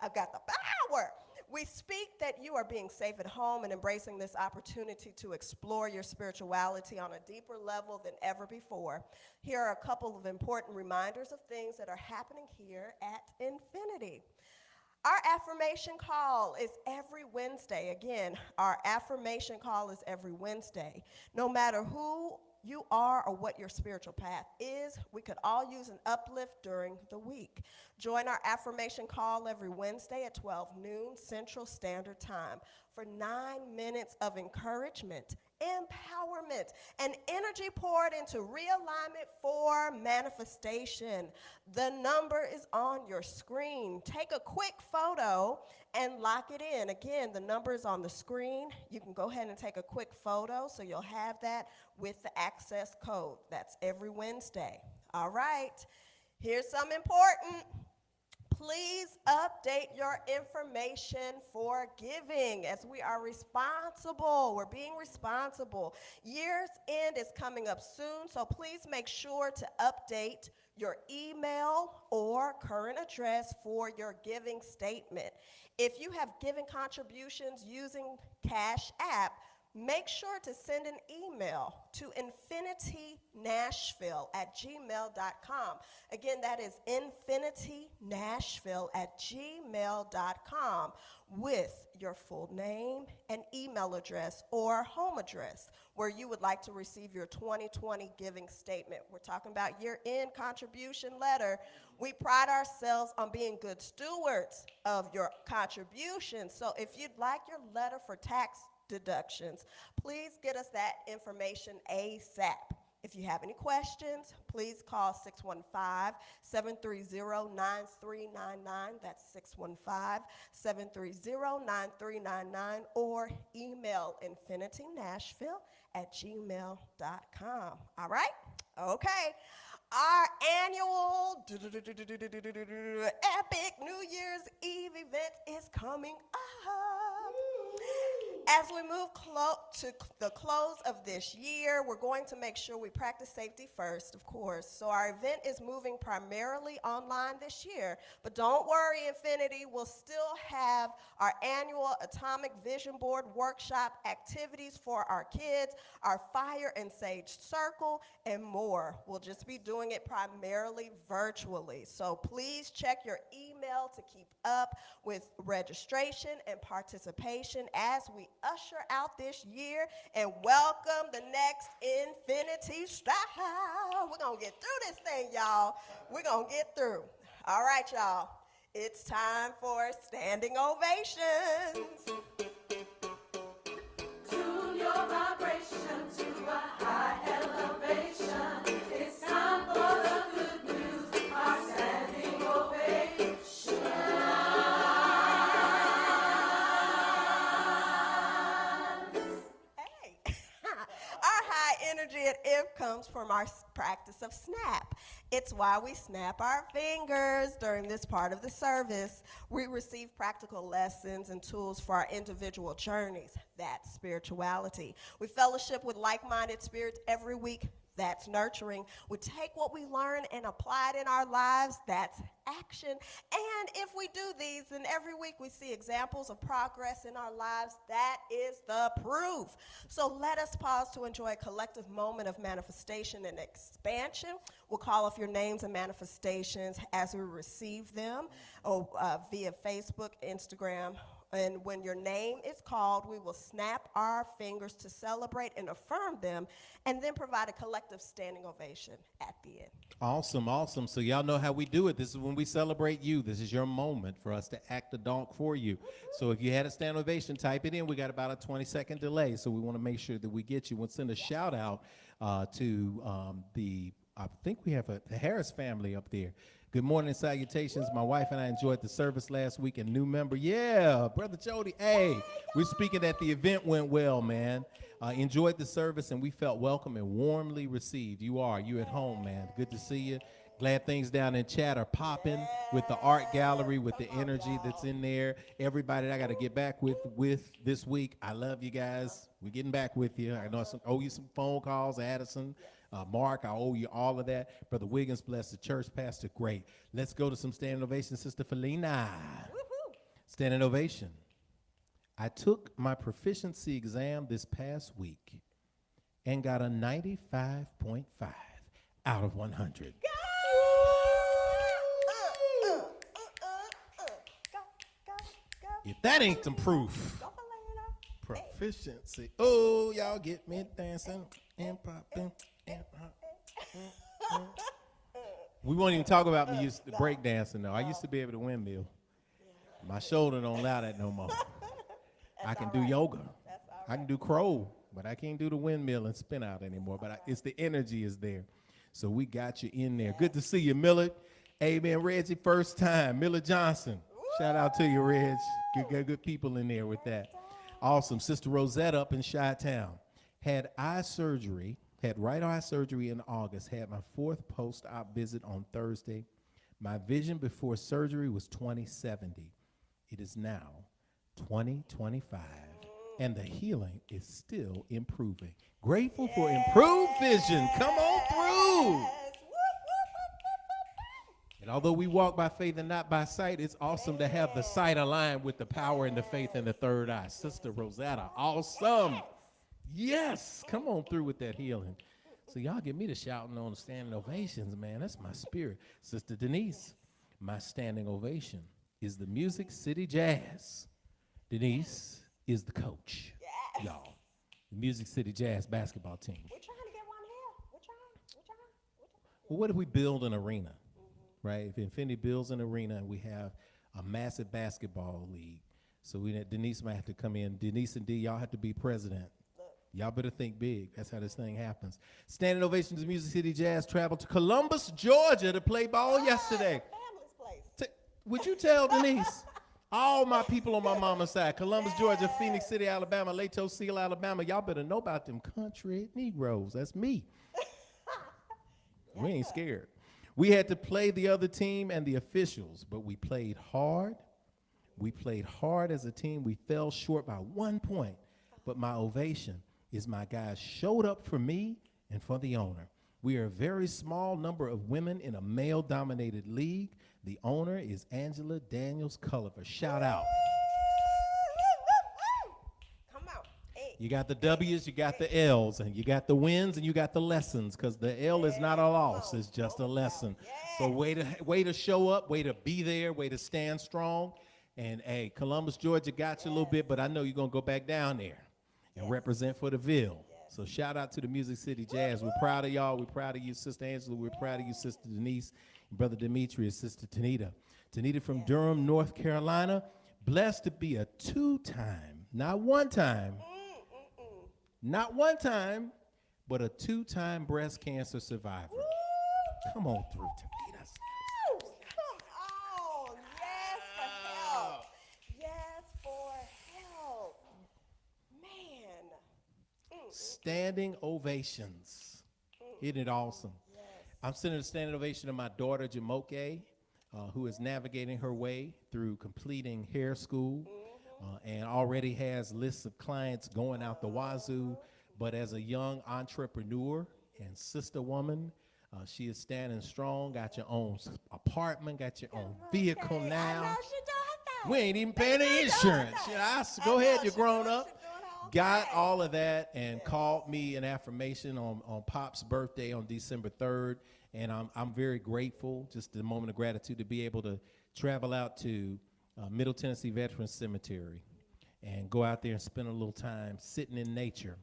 I've got the power. We speak that you are being safe at home and embracing this opportunity to explore your spirituality on a deeper level than ever before. Here are a couple of important reminders of things that are happening here at Infinity. Our affirmation call is every Wednesday. Again, our affirmation call is every Wednesday. No matter who you are or what your spiritual path is, we could all use an uplift during the week. Join our affirmation call every Wednesday at 12 noon Central Standard Time for 9 minutes of encouragement, empowerment, and energy poured into realignment for manifestation. The number is on your screen. Take a quick photo and lock it in. Again, the number is on the screen. You can go ahead and take a quick photo, so you'll have that with the access code. That's every Wednesday. All right, here's something important. Please update your information for giving as we are responsible. We're being responsible. Year's end is coming up soon, so please make sure to update your email or current address for your giving statement. If you have given contributions using Cash App, make sure to send an email to infinitynashville@gmail.com. Again, that is infinitynashville@gmail.com with your full name and email address or home address where you would like to receive your 2020 giving statement. We're talking about year-end contribution letter. We pride ourselves on being good stewards of your contributions. So if you'd like your letter for tax deductions, please get us that information ASAP. If you have any questions, please call 615-730-9399. That's 615-730-9399, or email infinitynashville@gmail.com. All right? Okay. Our annual epic New Year's Eve event is coming up. As we move to the close of this year, we're going to make sure we practice safety first, of course. So our event is moving primarily online this year. But don't worry, Infinity, we'll still have our annual Atomic Vision Board workshop activities for our kids, our Fire and Sage Circle, and more. We'll just be doing it primarily virtually. So please check your email to keep up with registration and participation as we usher out this year and welcome the next Infinity style. We're going to get through this thing, y'all. We're going to get through. All right, y'all. It's time for Standing Ovations. Tune your vibration to a high elevation. It's time for the good news, our standing ovation. Our high energy at IF comes from our practice of snap. It's why we snap our fingers during this part of the service. We receive practical lessons and tools for our individual journeys. That's spirituality. We fellowship with like-minded spirits every week. That's nurturing. We take what we learn and apply it in our lives. That's action. And if we do these, then every week we see examples of progress in our lives. That is the proof. So let us pause to enjoy a collective moment of manifestation and expansion. We'll call off your names and manifestations as we receive them via Facebook, Instagram. And when your name is called, we will snap our fingers to celebrate and affirm them, and then provide a collective standing ovation at the end. Awesome, awesome. So y'all know how we do it. This is when we celebrate you. This is your moment for us to act the donk for you. So if you had a standing ovation, type it in. We got about a 20-second delay, so we want to make sure that we get you. We'll send a shout out to I think we have the Harris family up there. Good morning and salutations. My wife and I enjoyed the service last week, and new member, yeah, Brother Jody. Hey, we're speaking that the event went well, man. Enjoyed the service, and we felt welcome and warmly received. You at home, man. Good to see you. Glad things down in chat are popping with the art gallery, with the energy that's in there. Everybody that I got to get back with this week, I love you guys. We're getting back with you. I know I owe you some phone calls, Addison. Mark, I owe you all of that. Brother Wiggins, bless the church. Pastor, great. Let's go to some standing ovation. Sister Felina. Woo-hoo. Standing ovation. I took my proficiency exam this past week and got a 95.5 out of 100. If that ain't some proof. Proficiency. Oh, y'all get me dancing and popping. We won't even talk about me used to break dancing though. I used to be able to windmill. My shoulder don't allow that no more. I can do yoga. I can do crow, but I can't do the windmill and spin out anymore. But it's the energy is there. So we got you in there. Good to see you, Miller. Amen. Regi, first time. Miller Johnson. Shout out to you, Reg. Good people in there with that. Awesome. Sister Rosetta up in Chi-Town. Had right eye surgery in August. Had my 4th post-op visit on Thursday. My vision before surgery was 20/70. It is now 20/25, and the healing is still improving. Grateful for improved vision. Come on through. And although we walk by faith and not by sight, it's awesome to have the sight aligned with the power and the faith in the third eye. Sister Rosetta, awesome. Yes, come on through with that healing. So y'all get me to shouting on the standing ovations, man. That's my spirit. Sister Denise, my standing ovation is the Music City Jazz. Denise is the coach, y'all. The Music City Jazz basketball team. We're trying to get one here. We're trying. Well, what if we build an arena, right? If Infinity builds an arena and we have a massive basketball league, so Denise might have to come in. Denise and D, y'all have to be president. Y'all better think big. That's how this thing happens. Standing ovations of Music City Jazz traveled to Columbus, Georgia to play ball yesterday. Family's place. Would you tell Denise? All my people on my mama's side, Columbus, Georgia, Phoenix City, Alabama, Lato Seal, Alabama. Y'all better know about them country Negroes. That's me. We ain't scared. We had to play the other team and the officials, but we played hard. We played hard as a team. We fell short by 1 point. but my ovation is my guys showed up for me and for the owner. We are a very small number of women in a male-dominated league. The owner is Angela Daniels Culliver. Shout out. Come on. Hey. You got the W's, you got the L's, and you got the wins, and you got the lessons, because the L is not a loss, it's just a lesson. So way to show up, way to be there, way to stand strong. And, hey, Columbus, Georgia got you a little bit, but I know you're going to go back down there and represent for the Ville. So shout out to the Music City Jazz. We're proud of y'all. We're proud of you, Sister Angela. We're proud of you, Sister Denise, and Brother Demetrius, Sister Tanita. Tanita from Durham, North Carolina. Blessed to be a two-time, not one time, but a two-time breast cancer survivor. Come on through, Tanita. Come on. Yes, for help. Yes, for help. Man. Standing ovations. Isn't it awesome? Yes. I'm sending a standing ovation to my daughter, Jamoke, who is navigating her way through completing hair school and already has lists of clients going out the wazoo. But as a young entrepreneur and sister woman, she is standing strong, got your own apartment, got your own vehicle now. I know she doing that. We ain't even paying the insurance. Go ahead, you're grown up. Got all of that and called me an affirmation on Pop's birthday on December 3rd. And I'm very grateful, just a moment of gratitude, to be able to travel out to Middle Tennessee Veterans Cemetery and go out there and spend a little time sitting in nature,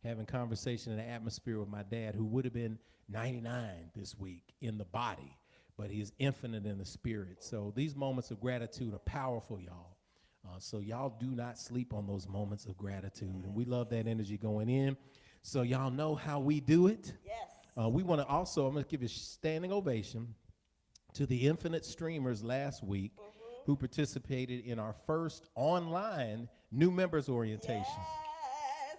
having conversation in the atmosphere with my dad, who would have been 99 this week in the body, but he is infinite in the spirit. So these moments of gratitude are powerful, y'all. So y'all do not sleep on those moments of gratitude. And we love that energy going in. So y'all know how we do it. Yes. We want to also, I'm going to give a standing ovation to the infinite streamers last week who participated in our first online new members orientation.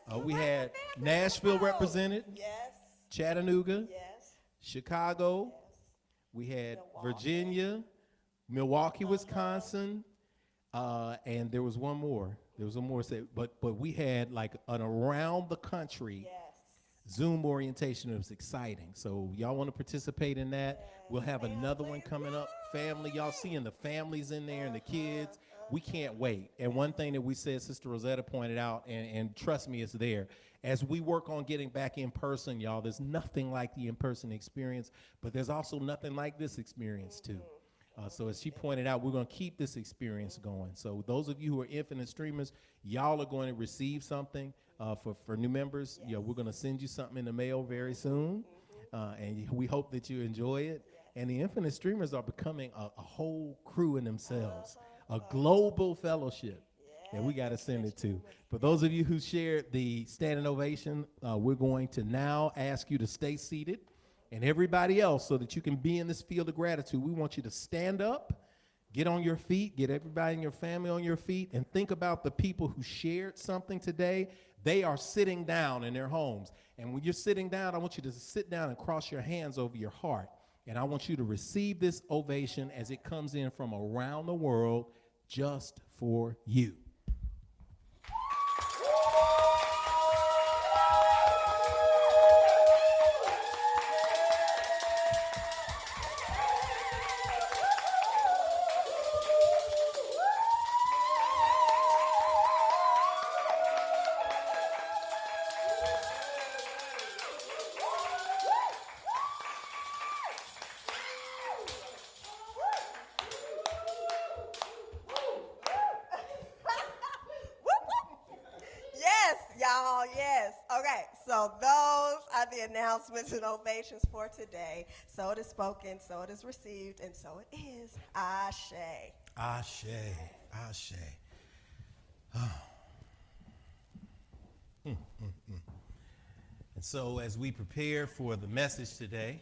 Yes. We had Nashville represented, Yes. Chattanooga, Yes. Chicago. Yes. We had Milwaukee. Virginia, Milwaukee, Wisconsin, and there was one more. But we had like an around the country Yes. Zoom orientation. It was exciting. So y'all want to participate in that? We'll have another one coming up. Family, y'all seeing the families in there and the kids. We can't wait. And one thing that we said, Sister Rosetta pointed out, and trust me, it's there. As we work on getting back in person, y'all, there's nothing like the in-person experience, but there's also nothing like this experience too. So as she pointed out, we're going to keep this experience going. So those of you who are infinite streamers, y'all are going to receive something for new members. Yes. We're going to send you something in the mail very soon, and we hope that you enjoy it. Yes. And the infinite streamers are becoming a whole crew in themselves, a global fellowship that we got to send it to. For those of you who shared the standing ovation, we're going to now ask you to stay seated. And everybody else, so that you can be in this field of gratitude, we want you to stand up, get on your feet, get everybody in your family on your feet, and think about the people who shared something today. They are sitting down in their homes. And when you're sitting down, I want you to sit down and cross your hands over your heart. And I want you to receive this ovation as it comes in from around the world just for you. Announcements and ovations for today. So it is spoken, so it is received, and so it is. Ashe. Ashe. Ashe. Oh. And so as we prepare for the message today,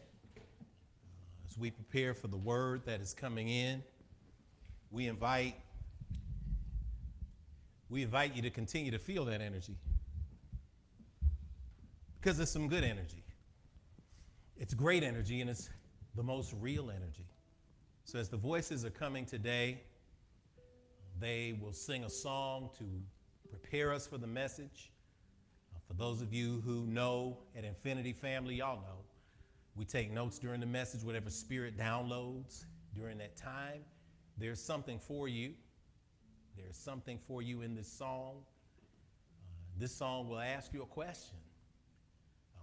as we prepare for the word that is coming in, we invite you to continue to feel that energy. Because it's some good energy. It's great energy, and it's the most real energy. So as the voices are coming today, they will sing a song to prepare us for the message. For those of you who know at Infinity Family, y'all know, we take notes during the message, whatever Spirit downloads during that time. There's something for you. There's something for you in this song. This song will ask you a question.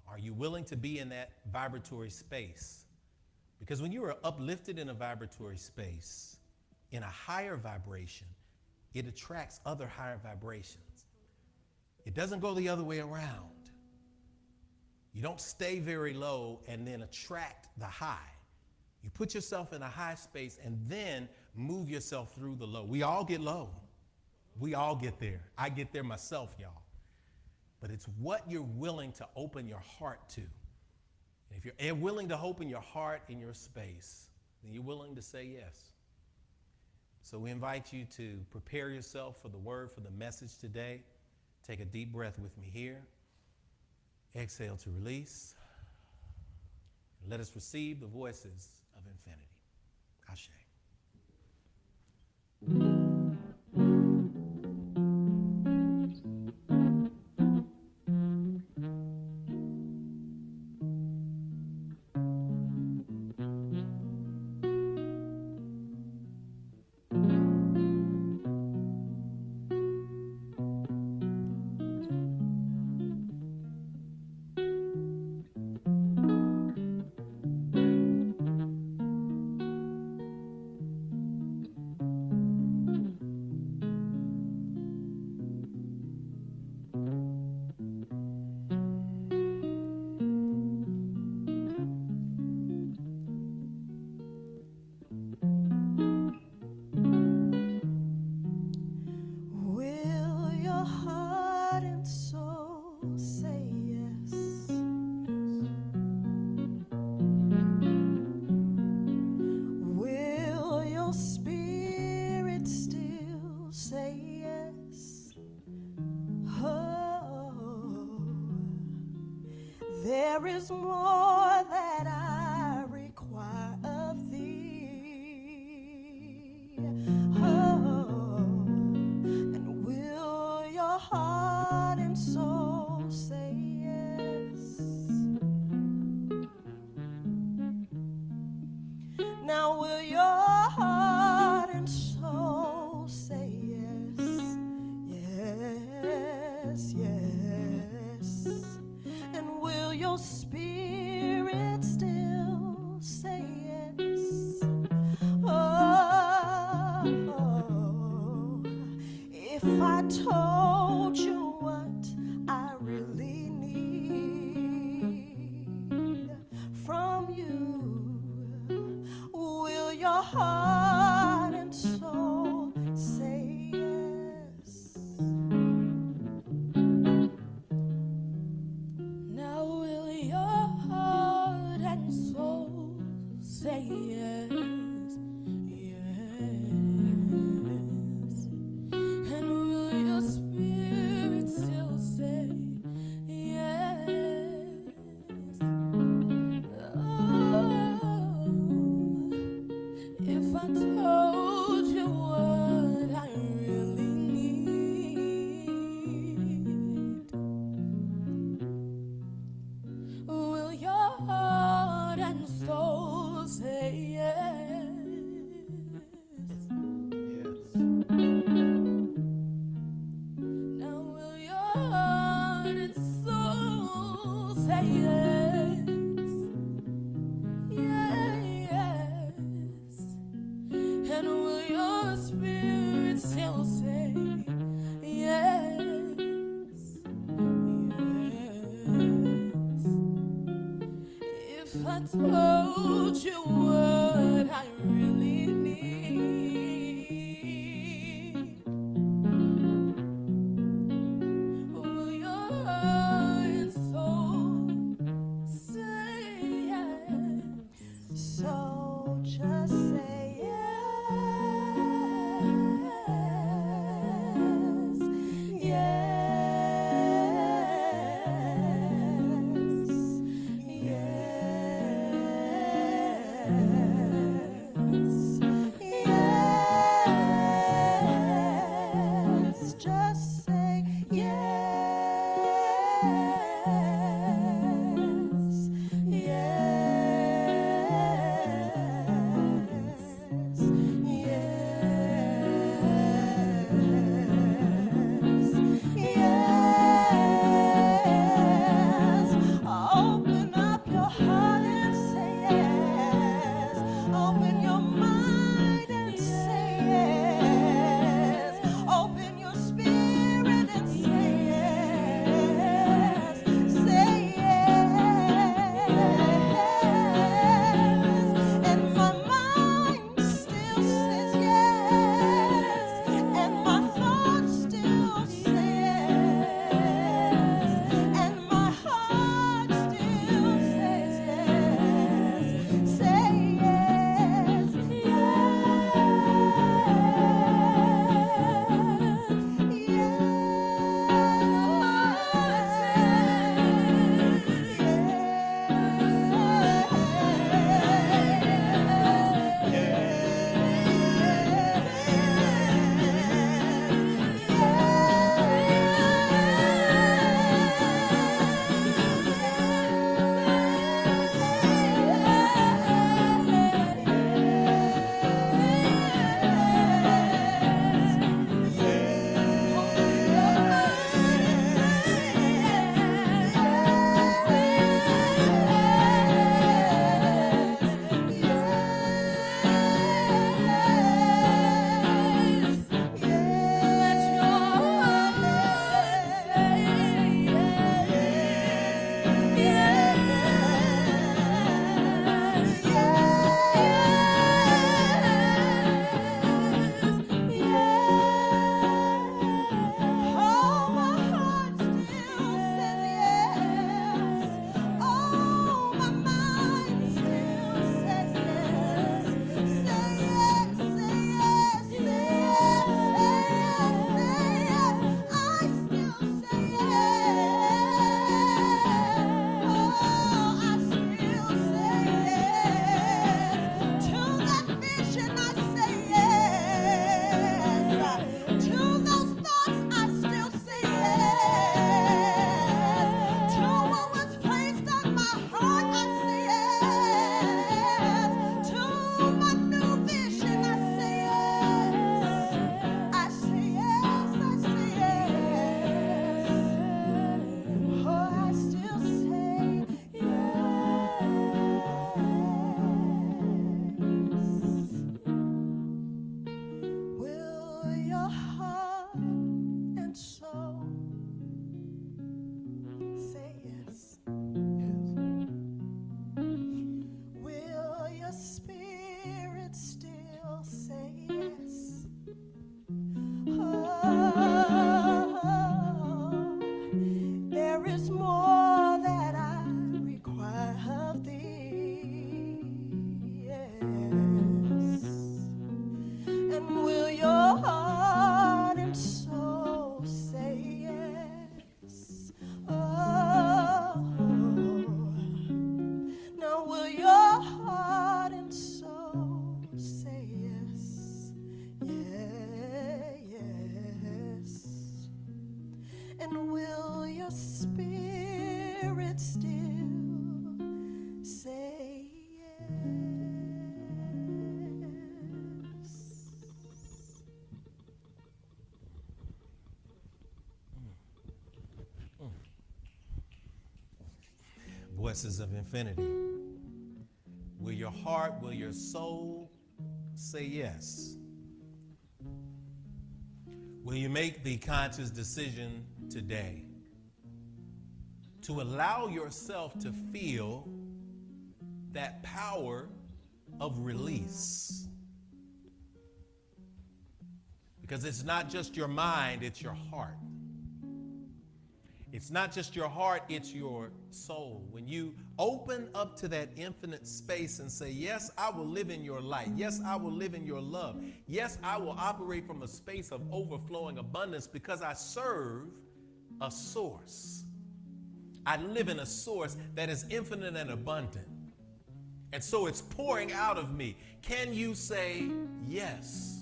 Are you willing to be in that vibratory space? Because when you are uplifted in a vibratory space, in a higher vibration, it attracts other higher vibrations. It doesn't go the other way around. You don't stay very low and then attract the high. You put yourself in a high space and then move yourself through the low. We all get low. We all get there. I get there myself, y'all. But it's what you're willing to open your heart to. And if you're willing to open your heart in your space, then you're willing to say yes. So we invite you to prepare yourself for the word, for the message today. Take a deep breath with me here. Exhale to release. Let us receive the voices of infinity. Ashe. There is more that I require of thee. Oh, and will your heart and soul say yes? Now will your heart and soul say yes? Yes, yes. And will your spirit still say yes? Oh, if I told you what I really need from you, will your heart and soul say yes? Now will your heart and soul say yes, yes? And will your spirit still say yes? Oh, if I told you what I really need, will your heart and soul say yes? Yes. Now will your heart and soul say yes? Yes. And will your spirit still say yes? Yes. If I told you what I really need, will your heart and soul say yes? So just say yes. voices of infinity. Will your heart, will your soul say yes? Will you make the conscious decision today to allow yourself to feel that power of release? Because it's not just your mind, it's your heart. It's not just your heart, it's your soul. When you open up to that infinite space and say, yes, I will live in your light. Yes, I will live in your love. Yes, I will operate from a space of overflowing abundance because I serve a source. I live in a source that is infinite and abundant. And so it's pouring out of me. Can you say yes?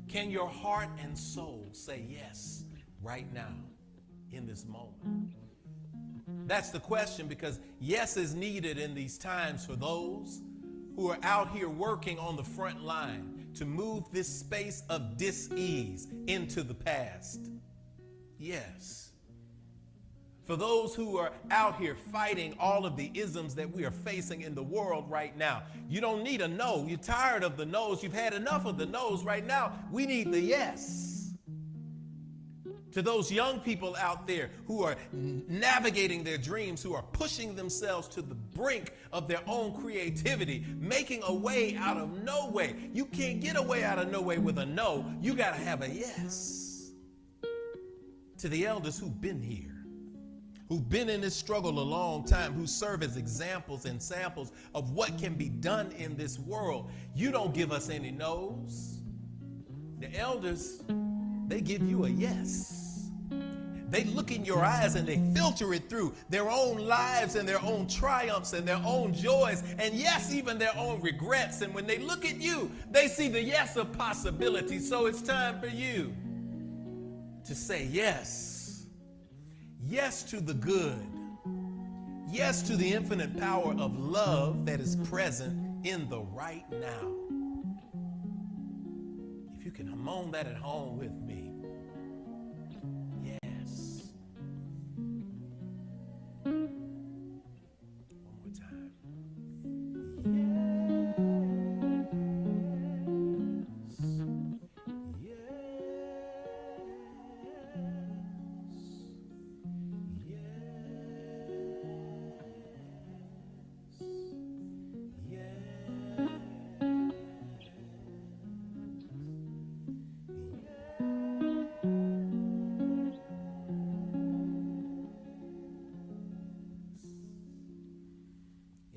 Can your heart and soul say yes right now? In this moment? That's the question, because yes is needed in these times for those who are out here working on the front line to move this space of dis-ease into the past. Yes. For those who are out here fighting all of the isms that we are facing in the world right now. You don't need a no. You're tired of the no's. You've had enough of the no's. Right now, we need the yes. To those young people out there who are navigating their dreams, who are pushing themselves to the brink of their own creativity, making a way out of no way. You can't get a way out of no way with a no. You got to have a yes. To the elders who've been here, who've been in this struggle a long time, who serve as examples and samples of what can be done in this world. You don't give us any no's. The elders, they give you a yes. They look in your eyes and they filter it through their own lives and their own triumphs and their own joys, and yes, even their own regrets. And when they look at you, they see the yes of possibility. So it's time for you to say yes. Yes to the good. Yes to the infinite power of love that is present in the right now. If you can moan that at home with me.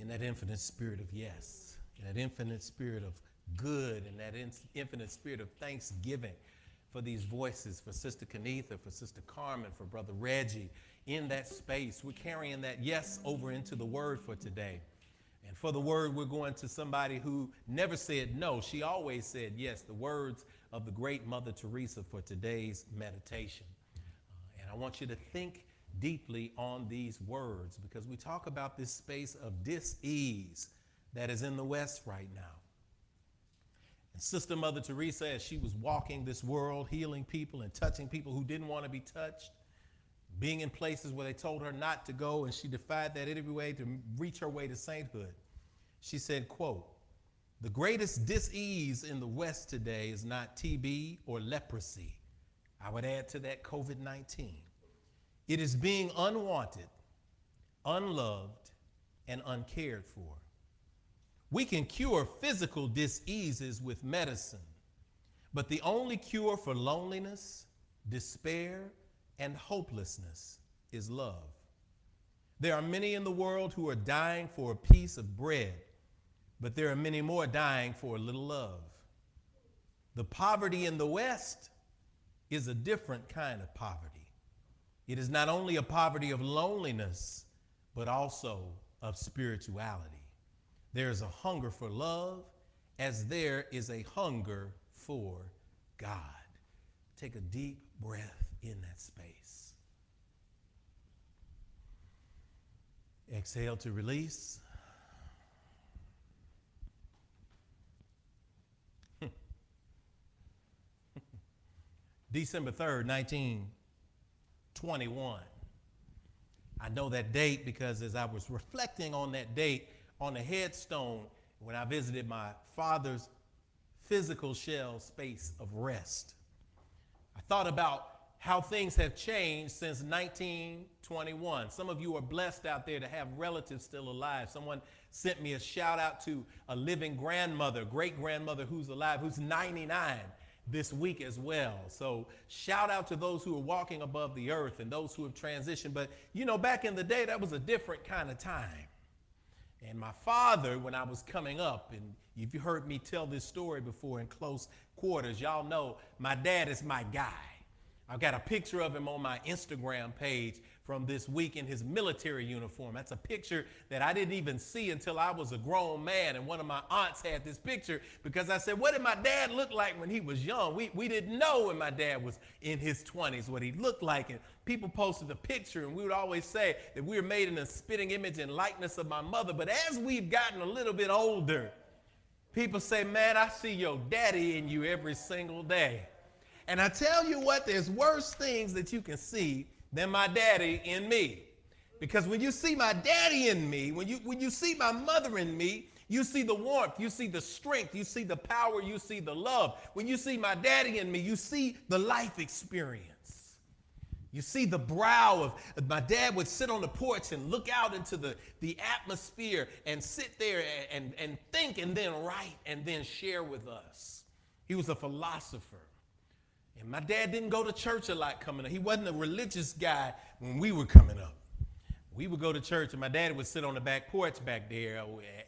That infinite spirit of yes, and that infinite spirit of good, and that infinite spirit of thanksgiving for these voices, for Sister Kenetha, for Sister Carmen, for Brother Regi. In that space, we're carrying that yes over into the word for today. And for the word, we're going to somebody who never said no. She always said yes, the words of the great Mother Teresa for today's meditation. And I want you to think deeply on these words, because we talk about this space of dis-ease that is in the West right now. And Sister Mother Teresa, as she was walking this world, healing people and touching people who didn't want to be touched, being in places where they told her not to go, and she defied that every way to reach her way to sainthood. She said, quote, "The greatest dis-ease in the West today is not TB or leprosy. I would add to that COVID-19. It is being unwanted, unloved, and uncared for. We can cure physical diseases with medicine, but the only cure for loneliness, despair, and hopelessness is love. There are many in the world who are dying for a piece of bread, but there are many more dying for a little love. The poverty in the West is a different kind of poverty. It is not only a poverty of loneliness, but also of spirituality. There is a hunger for love as there is a hunger for God." Take a deep breath in that space. Exhale to release. December 3rd, 1921. I know that date because as I was reflecting on that date on the headstone when I visited my father's physical shell space of rest, I thought about how things have changed since 1921. Some of you are blessed out there to have relatives still alive. Someone sent me a shout out to a living grandmother, great grandmother who's alive, who's 99 this week as well. So shout out to those who are walking above the earth and those who have transitioned. But you know, back in the day, that was a different kind of time. And my father, when I was coming up, and if you heard me tell this story before in close quarters, y'all know my dad is my guy. I've got a picture of him on my Instagram page from this week in his military uniform. That's a picture that I didn't even see until I was a grown man. And one of my aunts had this picture because I said, what did my dad look like when he was young? We didn't know when my dad was in his 20s what he looked like. And people posted the picture, and we would always say that we were made in the spitting image and likeness of my mother. But as we've gotten a little bit older, people say, man, I see your daddy in you every single day. And I tell you what, there's worse things that you can see than my daddy in me. Because when you see my daddy in me, when you see my mother in me, you see the warmth, you see the strength, you see the power, you see the love. When you see my daddy in me, you see the life experience. You see the brow of my dad would sit on the porch and look out into the atmosphere and sit there and think and then write and then share with us. He was a philosopher. And my dad didn't go to church a lot coming up. He wasn't a religious guy when we were coming up. We would go to church, and my dad would sit on the back porch back there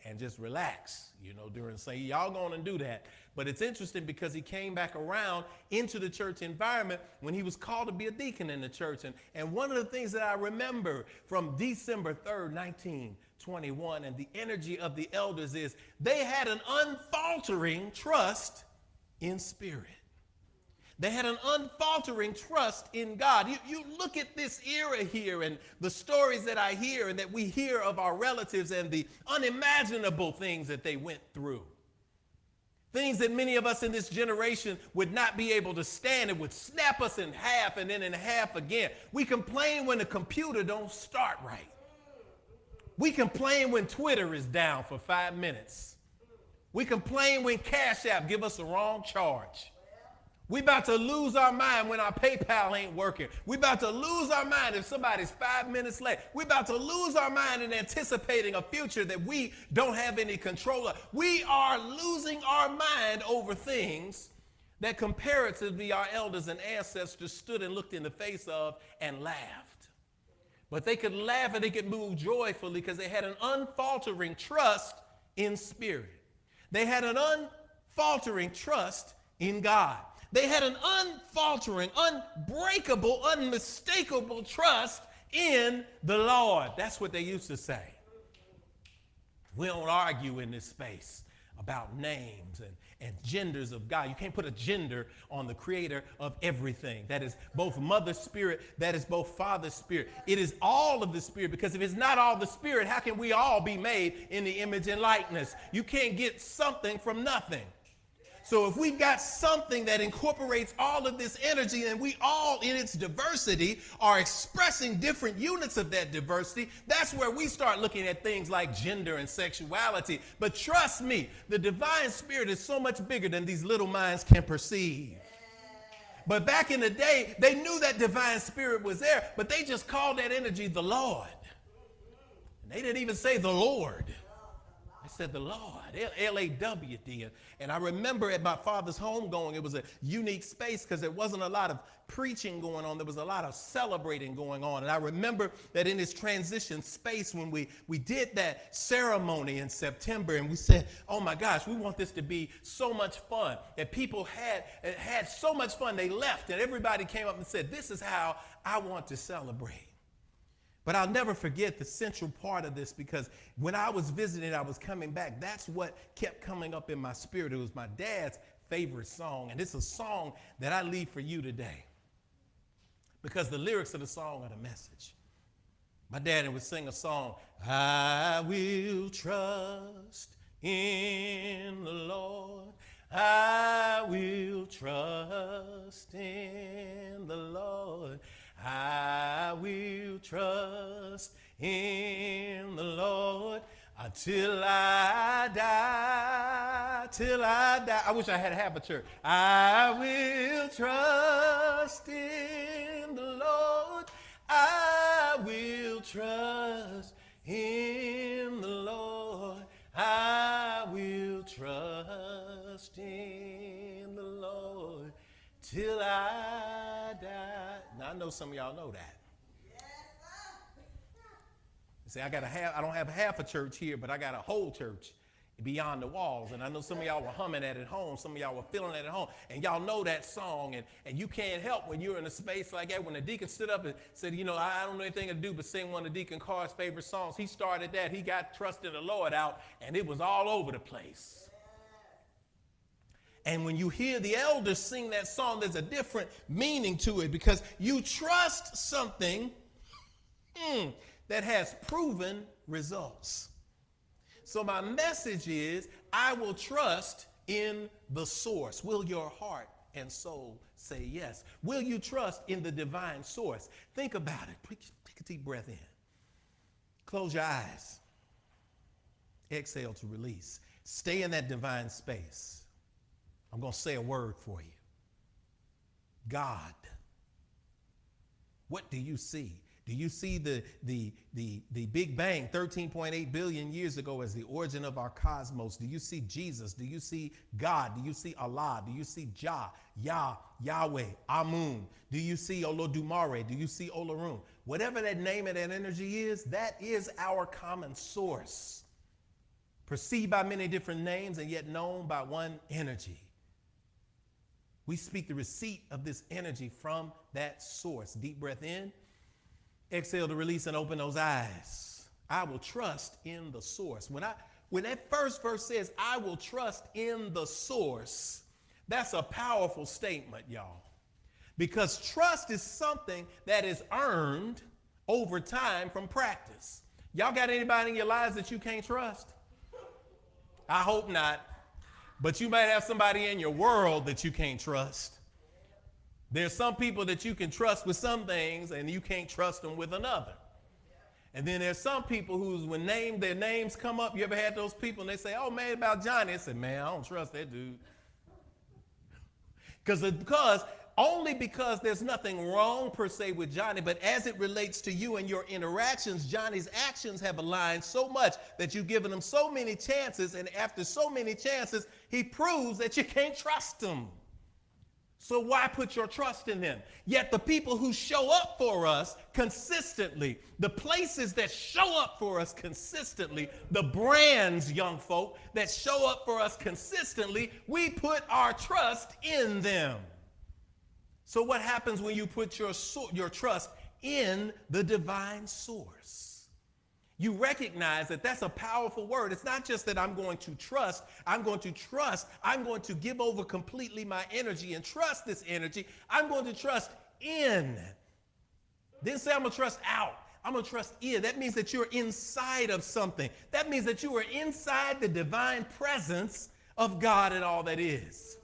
and just relax, you know, during say, y'all going to do that. But it's interesting because he came back around into the church environment when he was called to be a deacon in the church. And one of the things that I remember from December 3rd, 1921, and the energy of the elders is they had an unfaltering trust in spirit. They had an unfaltering trust in God. You look at this era here and the stories that I hear and that we hear of our relatives and the unimaginable things that they went through. Things that many of us in this generation would not be able to stand. It would snap us in half and then in half again. We complain when the computer don't start right. We complain when Twitter is down for 5 minutes. We complain when Cash App give us the wrong charge. We about to lose our mind when our PayPal ain't working. We about to lose our mind if somebody's 5 minutes late. We about to lose our mind in anticipating a future that we don't have any control of. We are losing our mind over things that comparatively our elders and ancestors stood and looked in the face of and laughed. But they could laugh and they could move joyfully because they had an unfaltering trust in spirit. They had an unfaltering trust in God. They had an unfaltering, unbreakable, unmistakable trust in the Lord. That's what they used to say. We don't argue in this space about names and genders of God. You can't put a gender on the creator of everything. That is both mother spirit, that is both father spirit. It is all of the spirit, because if it's not all the spirit, how can we all be made in the image and likeness? You can't get something from nothing. So if we've got something that incorporates all of this energy and we all in its diversity are expressing different units of that diversity, that's where we start looking at things like gender and sexuality. But trust me, the divine spirit is so much bigger than these little minds can perceive. But back in the day, they knew that divine spirit was there, but they just called that energy the Lord. And they didn't even say the Lord. They said the Lord, L-A-W-D. And I remember at my father's homegoing, it was a unique space because there wasn't a lot of preaching going on. There was a lot of celebrating going on. And I remember that in this transition space when we did that ceremony in September, and we said, oh my gosh, we want this to be so much fun. That people had so much fun. They left and everybody came up and said, this is how I want to celebrate. But I'll never forget the central part of this, because when I was visiting, I was coming back. That's what kept coming up in my spirit. It was my dad's favorite song. And it's a song that I leave for you today, because the lyrics of the song are the message. My daddy would sing a song, I will trust in the Lord. I will trust in the Lord. I will trust trust in the Lord until I die, till I die. I wish I had half a church. I will trust in the Lord. I will trust in the Lord. I will trust in the Lord till I die. Now I know some of y'all know that. See, I don't have half a church here, but I got a whole church beyond the walls. And I know some of y'all were humming that at home. Some of y'all were feeling that at home. And y'all know that song. And you can't help when you're in a space like that. When the deacon stood up and said, you know, I don't know anything to do but sing one of Deacon Carr's favorite songs. He started that. He got Trust in the Lord out, and it was all over the place. And when you hear the elders sing that song, there's a different meaning to it because you trust something that has proven results. So my message is, I will trust in the source. Will your heart and soul say yes? Will you trust in the divine source? Think about it. Take a deep breath in. Close your eyes. Exhale to release. Stay in that divine space. I'm going to say a word for you. God. What do you see? Do you see the Big Bang 13.8 billion years ago as the origin of our cosmos? Do you see Jesus? Do you see God? Do you see Allah? Do you see Yahweh, Amun? Do you see Olodumare? Do you see Olorun? Whatever that name of that energy is, that is our common source. Perceived by many different names and yet known by one energy. We speak the receipt of this energy from that source. Deep breath in. Exhale to release and open those eyes. I will trust in the source. When that first verse says, I will trust in the source, that's a powerful statement, y'all. Because trust is something that is earned over time from practice. Y'all got anybody in your lives that you can't trust? I hope not. But you might have somebody in your world that you can't trust. There's some people that you can trust with some things and you can't trust them with another. And then there's some people when their names come up, you ever had those people and they say, oh man, about Johnny. I said, man, I don't trust that dude. Only because there's nothing wrong per se with Johnny, but as it relates to you and your interactions, Johnny's actions have aligned so much that you've given him so many chances, and after so many chances, he proves that you can't trust him. So why put your trust in them? Yet the people who show up for us consistently, the places that show up for us consistently, the brands, young folk, that show up for us consistently, we put our trust in them. So what happens when you put your trust in the divine source? You recognize that that's a powerful word. It's not just that I'm going to trust. I'm going to give over completely my energy and trust this energy. I'm going to trust in. Then say I'm going to trust out. I'm going to trust in. That means that you're inside of something. That means that you are inside the divine presence of God and all that is.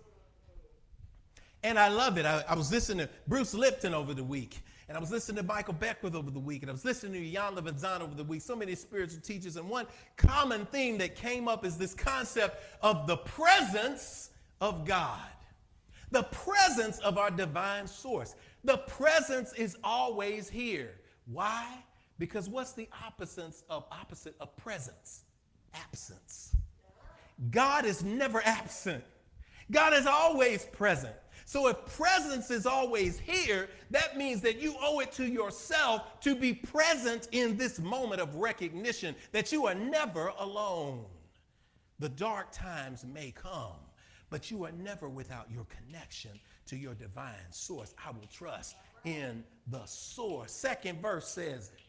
And I love it. I was listening to Bruce Lipton over the week. And I was listening to Michael Beckwith over the week. And I was listening to Jan Levinzon over the week. So many spiritual teachers. And one common theme that came up is this concept of the presence of God. The presence of our divine source. The presence is always here. Why? Because what's the opposite of presence? Absence. God is never absent. God is always present. So if presence is always here, that means that you owe it to yourself to be present in this moment of recognition that you are never alone. The dark times may come, but you are never without your connection to your divine source. I will trust in the source. Second verse says it.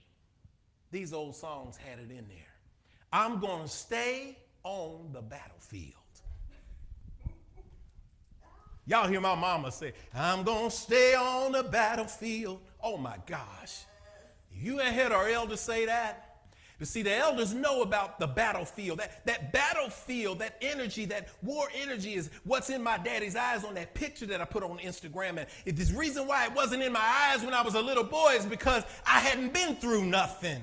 These old songs had it in there. I'm going to stay on the battlefield. Y'all hear my mama say, I'm going to stay on the battlefield. Oh my gosh. You ain't heard our elders say that? But see, the elders know about the battlefield. That battlefield, that energy, that war energy is what's in my daddy's eyes on that picture that I put on Instagram. And the reason why it wasn't in my eyes when I was a little boy is because I hadn't been through nothing.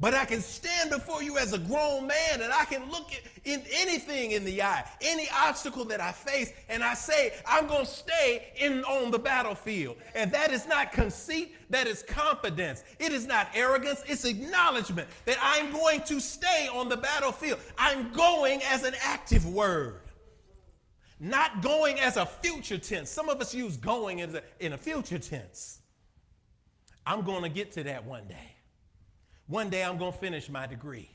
But I can stand before you as a grown man and I can look in anything in the eye, any obstacle that I face, and I say, I'm going to stay on the battlefield. And that is not conceit, that is confidence. It is not arrogance, it's acknowledgement that I'm going to stay on the battlefield. I'm going as an active word, not going as a future tense. Some of us use going in a future tense. I'm going to get to that one day. One day I'm going to finish my degree.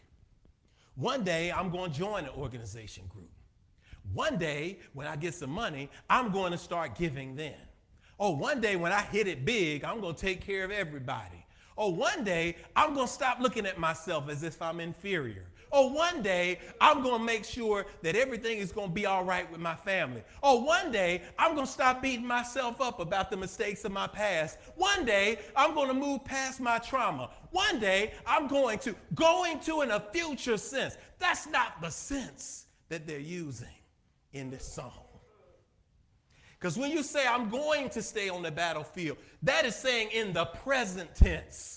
One day I'm going to join an organization group. One day when I get some money, I'm going to start giving then. Oh, one day when I hit it big, I'm going to take care of everybody. Oh, one day I'm going to stop looking at myself as if I'm inferior. Oh, one day I'm going to make sure that everything is going to be all right with my family. Oh, one day I'm going to stop beating myself up about the mistakes of my past. One day I'm going to move past my trauma. One day I'm going to in a future sense. That's not the sense that they're using in this song. Because when you say I'm going to stay on the battlefield, that is saying in the present tense.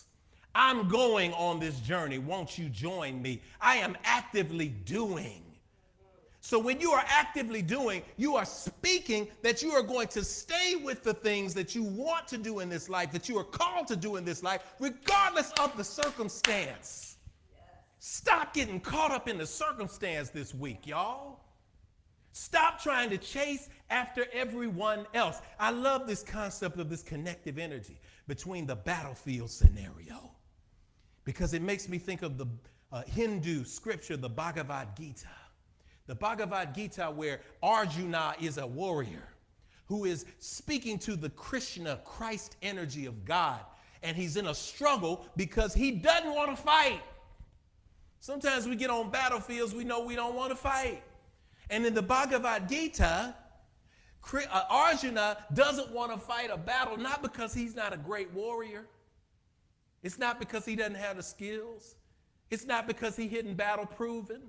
I'm going on this journey. Won't you join me? I am actively doing. So when you are actively doing, you are speaking that you are going to stay with the things that you want to do in this life, that you are called to do in this life, regardless of the circumstance. Stop getting caught up in the circumstance this week, y'all. Stop trying to chase after everyone else. I love this concept of this connective energy between the battlefield scenario, because it makes me think of the Hindu scripture, the Bhagavad Gita. The Bhagavad Gita, where Arjuna is a warrior who is speaking to the Krishna, Christ energy of God, and he's in a struggle because he doesn't want to fight. Sometimes we get on battlefields, we know we don't want to fight. And in the Bhagavad Gita, Arjuna doesn't want to fight a battle, not because he's not a great warrior. It's not because he doesn't have the skills. It's not because he isn't battle proven.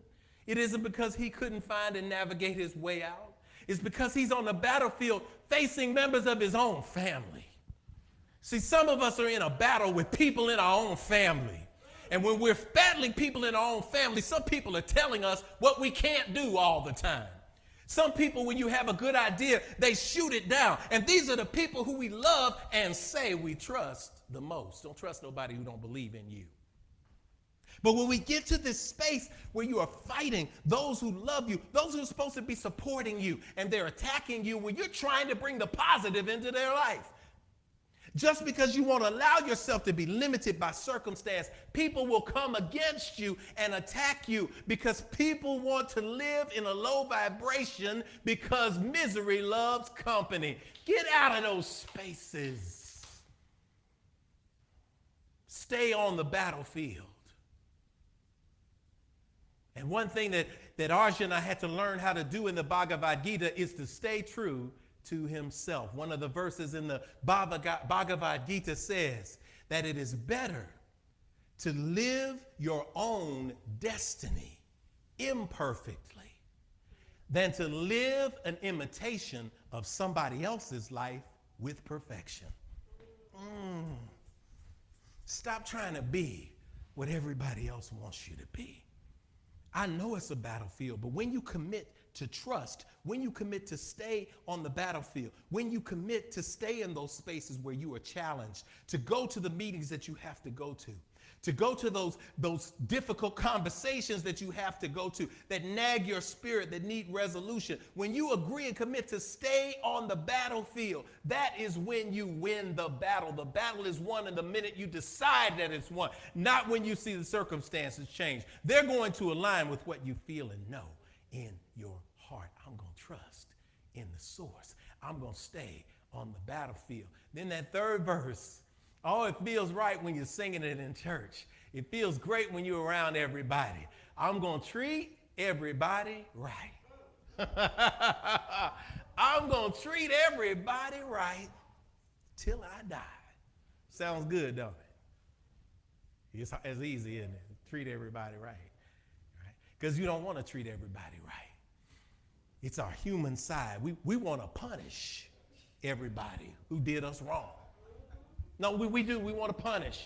It isn't because he couldn't find and navigate his way out. It's because he's on the battlefield facing members of his own family. See, some of us are in a battle with people in our own family. And when we're battling people in our own family, some people are telling us what we can't do all the time. Some people, when you have a good idea, they shoot it down. And these are the people who we love and say we trust the most. Don't trust nobody who don't believe in you. But when we get to this space where you are fighting those who love you, those who are supposed to be supporting you, and they're attacking you when you're trying to bring the positive into their life. Just because you won't allow yourself to be limited by circumstance, people will come against you and attack you because people want to live in a low vibration because misery loves company. Get out of those spaces. Stay on the battlefield. And one thing that Arjuna had to learn how to do in the Bhagavad Gita is to stay true to himself. One of the verses in the Bhagavad Gita says that it is better to live your own destiny imperfectly than to live an imitation of somebody else's life with perfection. Stop trying to be what everybody else wants you to be. I know it's a battlefield, but when you commit to trust, when you commit to stay on the battlefield, when you commit to stay in those spaces where you are challenged, to go to the meetings that you have to go to those difficult conversations that you have to go to, that nag your spirit, that need resolution. When you agree and commit to stay on the battlefield, that is when you win the battle. The battle is won in the minute you decide that it's won, not when you see the circumstances change. They're going to align with what you feel and know in your heart. I'm going to trust in the source. I'm going to stay on the battlefield. Then that third verse, oh, it feels right when you're singing it in church. It feels great when you're around everybody. I'm going to treat everybody right. I'm going to treat everybody right till I die. Sounds good, don't it? It's easy, isn't it? Treat everybody right. Because you don't want to treat everybody right. It's our human side. We want to punish everybody who did us wrong. No, we do. We want to punish.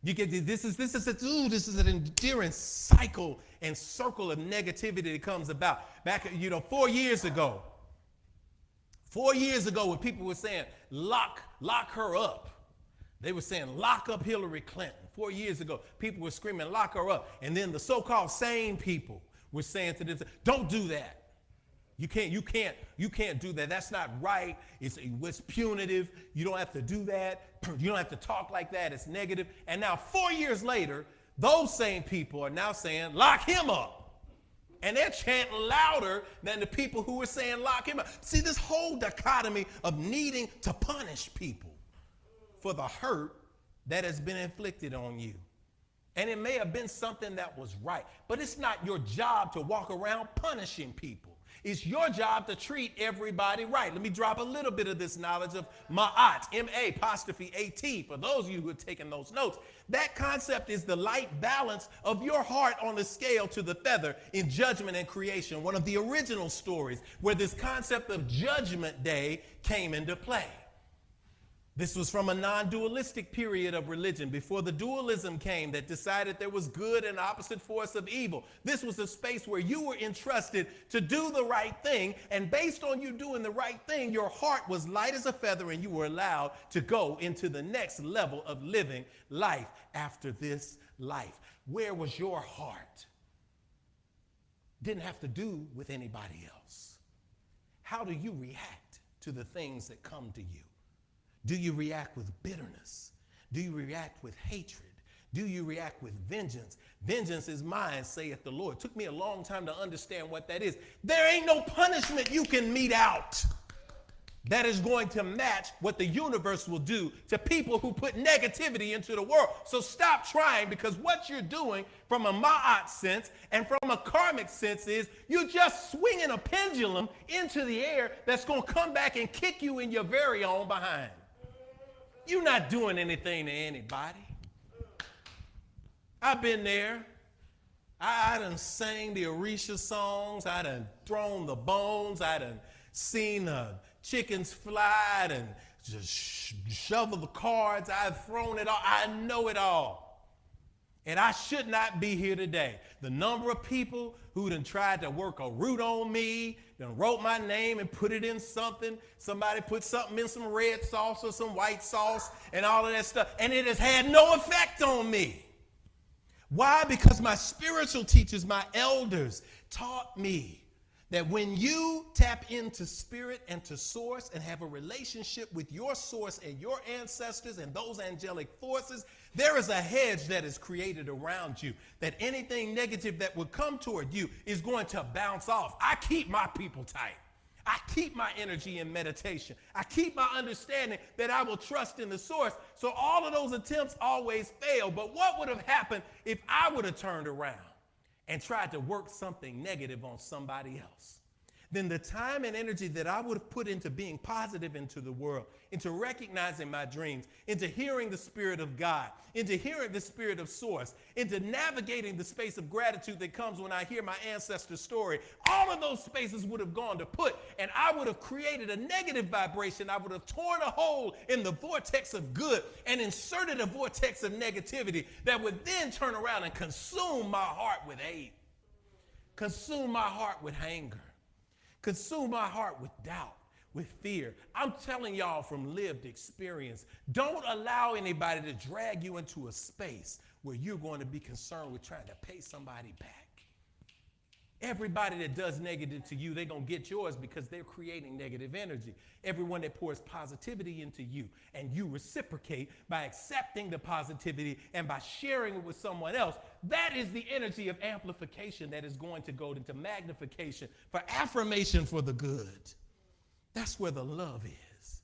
You get this is an enduring cycle and circle of negativity that comes about. Back 4 years ago. 4 years ago, when people were saying lock her up, they were saying lock up Hillary Clinton. 4 years ago, people were screaming lock her up, and then the so-called sane people were saying to them, don't do that. You can't do that. That's not right. It's punitive. You don't have to do that. You don't have to talk like that. It's negative. And now 4 years later, those same people are now saying, lock him up. And they're chanting louder than the people who were saying lock him up. See, this whole dichotomy of needing to punish people for the hurt that has been inflicted on you. And it may have been something that was right, but it's not your job to walk around punishing people. It's your job to treat everybody right. Let me drop a little bit of this knowledge of ma'at, M-A'-A-T, for those of you who are taking those notes. That concept is the light balance of your heart on the scale to the feather in judgment and creation, one of the original stories where this concept of Judgment Day came into play. This was from a non-dualistic period of religion before the dualism came that decided there was good and opposite force of evil. This was a space where you were entrusted to do the right thing, and based on you doing the right thing, your heart was light as a feather and you were allowed to go into the next level of living life after this life. Where was your heart? Didn't have to do with anybody else. How do you react to the things that come to you? Do you react with bitterness? Do you react with hatred? Do you react with vengeance? Vengeance is mine, saith the Lord. It took me a long time to understand what that is. There ain't no punishment you can mete out that is going to match what the universe will do to people who put negativity into the world. So stop trying, because what you're doing from a ma'at sense and from a karmic sense is you're just swinging a pendulum into the air that's going to come back and kick you in your very own behind. You're not doing anything to anybody. I've been there. I done sang the Orisha songs. I done thrown the bones. I done seen the chickens fly and just shovel the cards. I've thrown it all. I know it all. And I should not be here today. The number of people who done tried to work a root on me, done wrote my name and put it in something. Somebody put something in some red sauce or some white sauce and all of that stuff. And it has had no effect on me. Why? Because my spiritual teachers, my elders, taught me that when you tap into spirit and to source and have a relationship with your source and your ancestors and those angelic forces, there is a hedge that is created around you, that anything negative that would come toward you is going to bounce off. I keep my people tight. I keep my energy in meditation. I keep my understanding that I will trust in the source. So all of those attempts always fail. But what would have happened if I would have turned around and tried to work something negative on somebody else? Then the time and energy that I would have put into being positive into the world, into recognizing my dreams, into hearing the Spirit of God, into hearing the Spirit of Source, into navigating the space of gratitude that comes when I hear my ancestor's story, all of those spaces would have gone to put, and I would have created a negative vibration. I would have torn a hole in the vortex of good and inserted a vortex of negativity that would then turn around and consume my heart with hate, consume my heart with anger, consume my heart with doubt, with fear. I'm telling y'all from lived experience, don't allow anybody to drag you into a space where you're going to be concerned with trying to pay somebody back. Everybody that does negative to you, they're going to get yours because they're creating negative energy. Everyone that pours positivity into you and you reciprocate by accepting the positivity and by sharing it with someone else, that is the energy of amplification that is going to go into magnification for affirmation for the good. That's where the love is.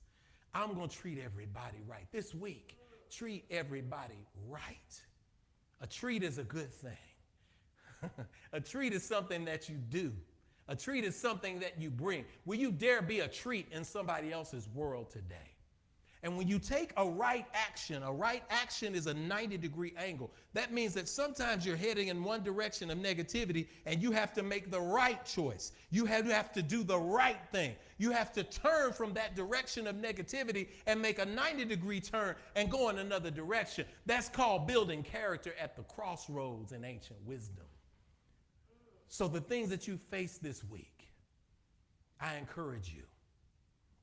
I'm going to treat everybody right. This week, treat everybody right. A treat is a good thing. A treat is something that you do. A treat is something that you bring. Will you dare be a treat in somebody else's world today? And when you take a right action is a 90-degree angle. That means that sometimes you're heading in one direction of negativity and you have to make the right choice. You have to do the right thing. You have to turn from that direction of negativity and make a 90-degree turn and go in another direction. That's called building character at the crossroads in ancient wisdom. So the things that you face this week, I encourage you,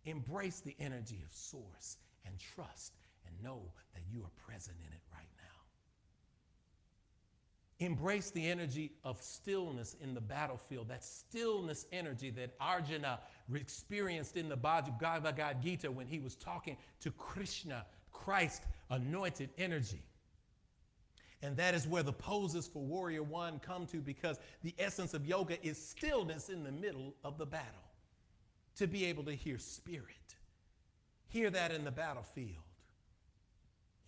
embrace the energy of source and trust and know that you are present in it right now. Embrace the energy of stillness in the battlefield, that stillness energy that Arjuna experienced in the Bhagavad Gita when he was talking to Krishna, Christ, anointed energy. And that is where the poses for Warrior One come to, because the essence of yoga is stillness in the middle of the battle. To be able to hear spirit. Hear that in the battlefield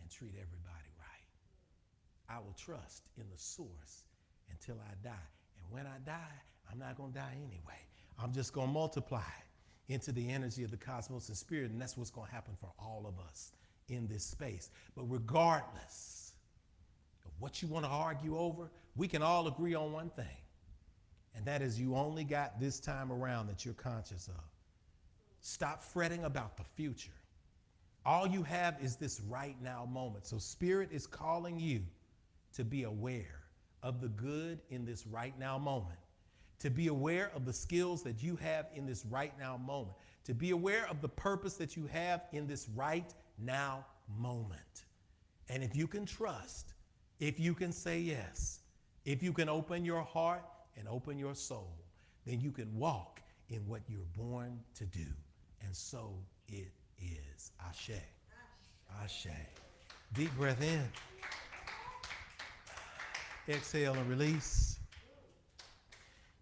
and treat everybody right. I will trust in the source until I die. And when I die, I'm not going to die anyway. I'm just going to multiply into the energy of the cosmos and spirit, and that's what's going to happen for all of us in this space. But regardless of what you want to argue over, we can all agree on one thing, and that is you only got this time around that you're conscious of. Stop fretting about the future. All you have is this right now moment. So Spirit is calling you to be aware of the good in this right now moment, to be aware of the skills that you have in this right now moment, to be aware of the purpose that you have in this right now moment. And if you can trust, if you can say yes, if you can open your heart and open your soul, then you can walk in what you're born to do. And so it is. Ashe. Ashe. Deep breath in. Exhale and release.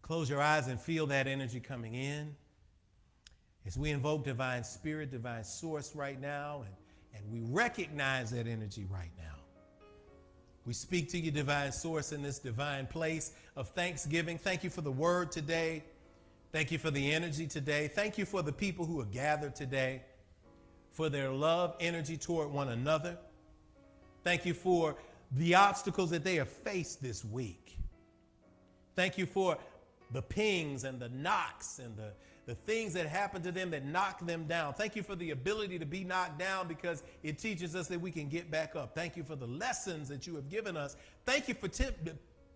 Close your eyes and feel that energy coming in. As we invoke divine spirit, divine source right now, and we recognize that energy right now. We speak to you, divine source, in this divine place of thanksgiving. Thank you for the word today. Thank you for the energy today. Thank you for the people who are gathered today, for their love, energy toward one another. Thank you for the obstacles that they have faced this week. Thank you for the pings and the knocks and the things that happen to them that knock them down. Thank you for the ability to be knocked down, because it teaches us that we can get back up. Thank you for the lessons that you have given us. Thank you for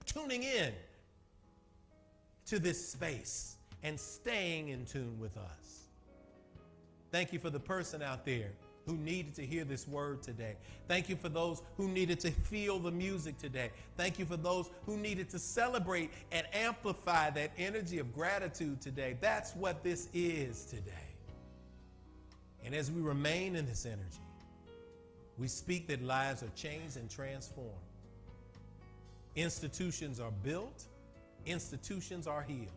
tuning in to this space and staying in tune with us. Thank you for the person out there who needed to hear this word today. Thank you for those who needed to feel the music today. Thank you for those who needed to celebrate and amplify that energy of gratitude today. That's what this is today. And as we remain in this energy, we speak that lives are changed and transformed. Institutions are built, institutions are healed.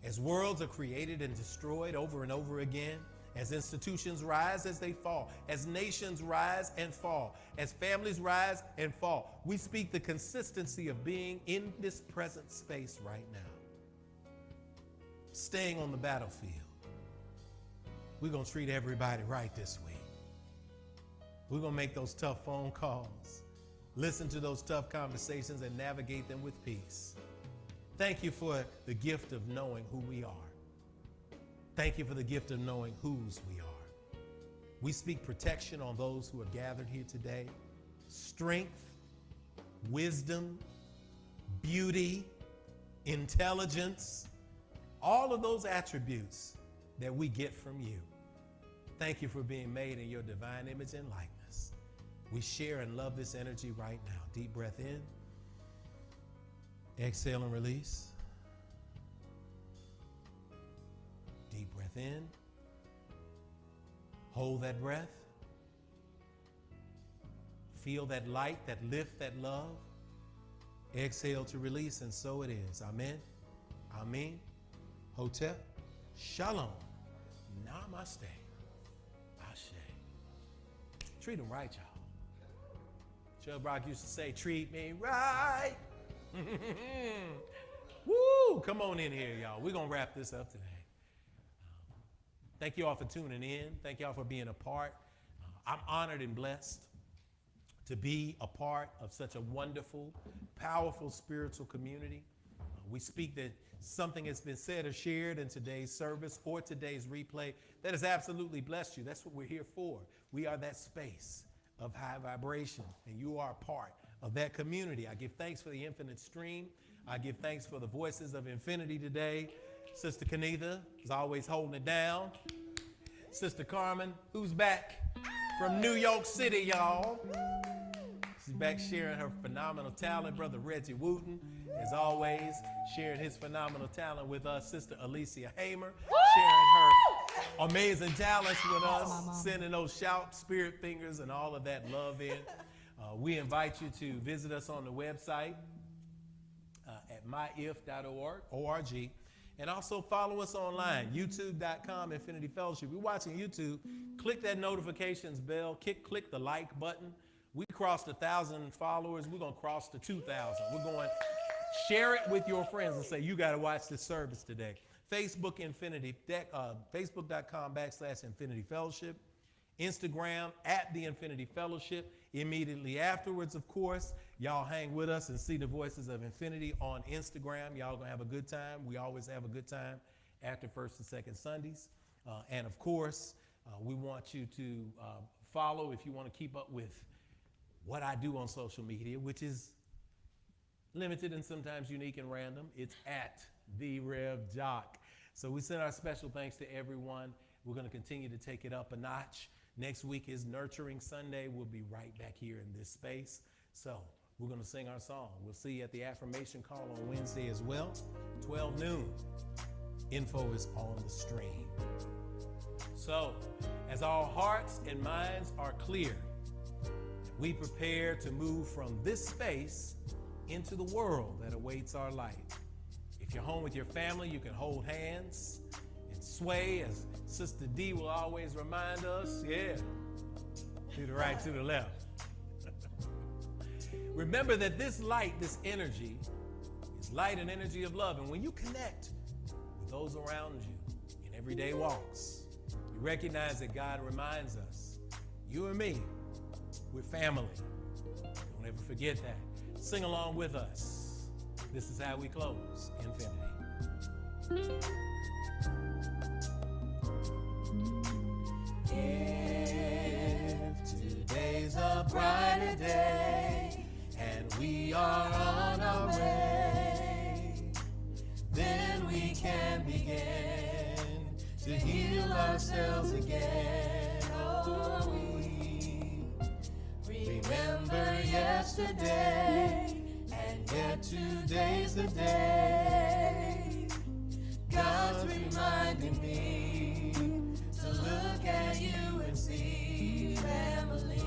As worlds are created and destroyed over and over again, as institutions rise as they fall, as nations rise and fall, as families rise and fall, we speak the consistency of being in this present space right now. Staying on the battlefield. We're going to treat everybody right this week. We're going to make those tough phone calls, listen to those tough conversations, and navigate them with peace. Thank you for the gift of knowing who we are. Thank you for the gift of knowing whose we are. We speak protection on those who are gathered here today. Strength, wisdom, beauty, intelligence, all of those attributes that we get from you. Thank you for being made in your divine image and likeness. We share and love this energy right now. Deep breath in. Exhale and release. Deep breath in. Hold that breath. Feel that light, that lift, that love. Exhale to release, and so it is. Amen. Amen. Hotep. Shalom. Namaste. Ashe. Treat them right, y'all. Chubb Rock used to say, treat me right. Woo! Come on in here, y'all. We're going to wrap this up today. Thank you all for tuning in. Thank you all for being a part. I'm honored and blessed to be a part of such a wonderful, powerful spiritual community. We speak that something has been said or shared in today's service or today's replay that has absolutely blessed you. That's what we're here for. We are that space of high vibration, and you are a part of that community. I give thanks for the infinite stream. I give thanks for the voices of infinity today. Sister Kenetha is always holding it down. Sister Carmen, who's back from New York City, y'all. She's back sharing her phenomenal talent. Brother Regi Wooten, as always, sharing his phenomenal talent with us. Sister Alicia Hamer, sharing her amazing talents with us, sending those shout, spirit fingers, and all of that love in. We invite you to visit us on the website at myif.org, and also follow us online, youtube.com, Infinity Fellowship. You're watching YouTube, click that notifications bell, click the like button. We crossed 1,000 followers. We're going to cross to 2,000. We're going to share it with your friends and say, you got to watch this service today. Facebook Infinity, Facebook.com/Infinity Fellowship. Instagram at the Infinity Fellowship. Immediately afterwards, of course, y'all hang with us and see the Voices of Infinity on Instagram. Y'all gonna have a good time. We always have a good time after first and second Sundays. And of course, we want you to follow if you want to keep up with what I do on social media, which is limited and sometimes unique and random. It's at the Rev.jeff. So we send our special thanks to everyone. We're going to continue to take it up a notch. Next week is Nurturing Sunday. We'll be right back here in this space. So we're going to sing our song. We'll see you at the affirmation call on Wednesday as well, 12 noon. Info is on the stream. So as our hearts and minds are clear, we prepare to move from this space into the world that awaits our light. If you're home with your family, you can hold hands and sway, as Sister D will always remind us. Yeah, to the right, to the left. Remember that this light, this energy, is light and energy of love. And when you connect with those around you in everyday walks, you recognize that God reminds us, you and me, we're family. Don't ever forget that. Sing along with us. This is how we close Infinity. If today's a brighter day and we are on our way, then we can begin to heal ourselves again. Oh, we remember yesterday, and yet today's the day. God's reminding me to look at you and see family.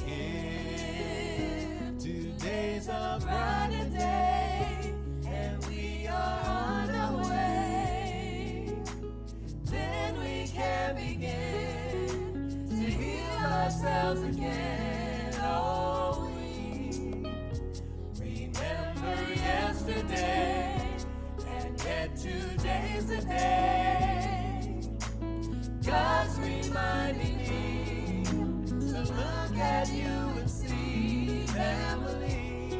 If today's a brighter day and we are on our way, then we can begin to heal ourselves again. Oh, we remember yesterday, and yet today's the day. God's reminding me to look at you and see family.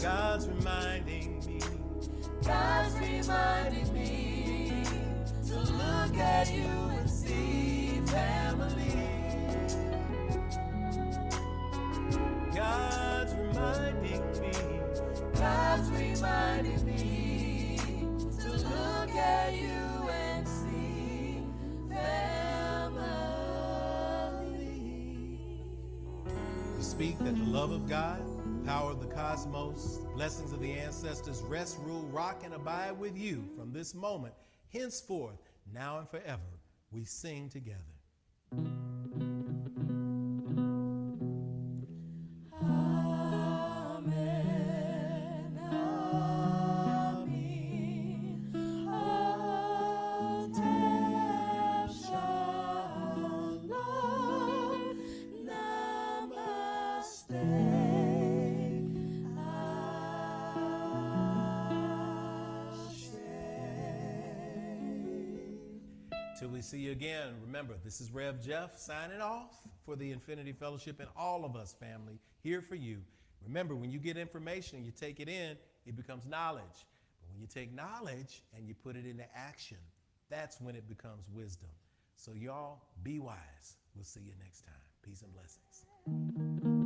God's reminding me. God's reminding me to look at you and see family. God's reminding me. God's reminding me to look at you and see family. We speak that the love of God, power of the cosmos, the blessings of the ancestors rest, rule, rock, and abide with you from this moment, henceforth, now and forever. We sing together. Namaste. Till we see you again, remember, this is Rev.Jeff signing off for the Infinity Fellowship and all of us, family, here for you. Remember, when you get information and you take it in, it becomes knowledge. But when you take knowledge and you put it into action, that's when it becomes wisdom. So y'all, be wise. We'll see you next time. Peace and blessings.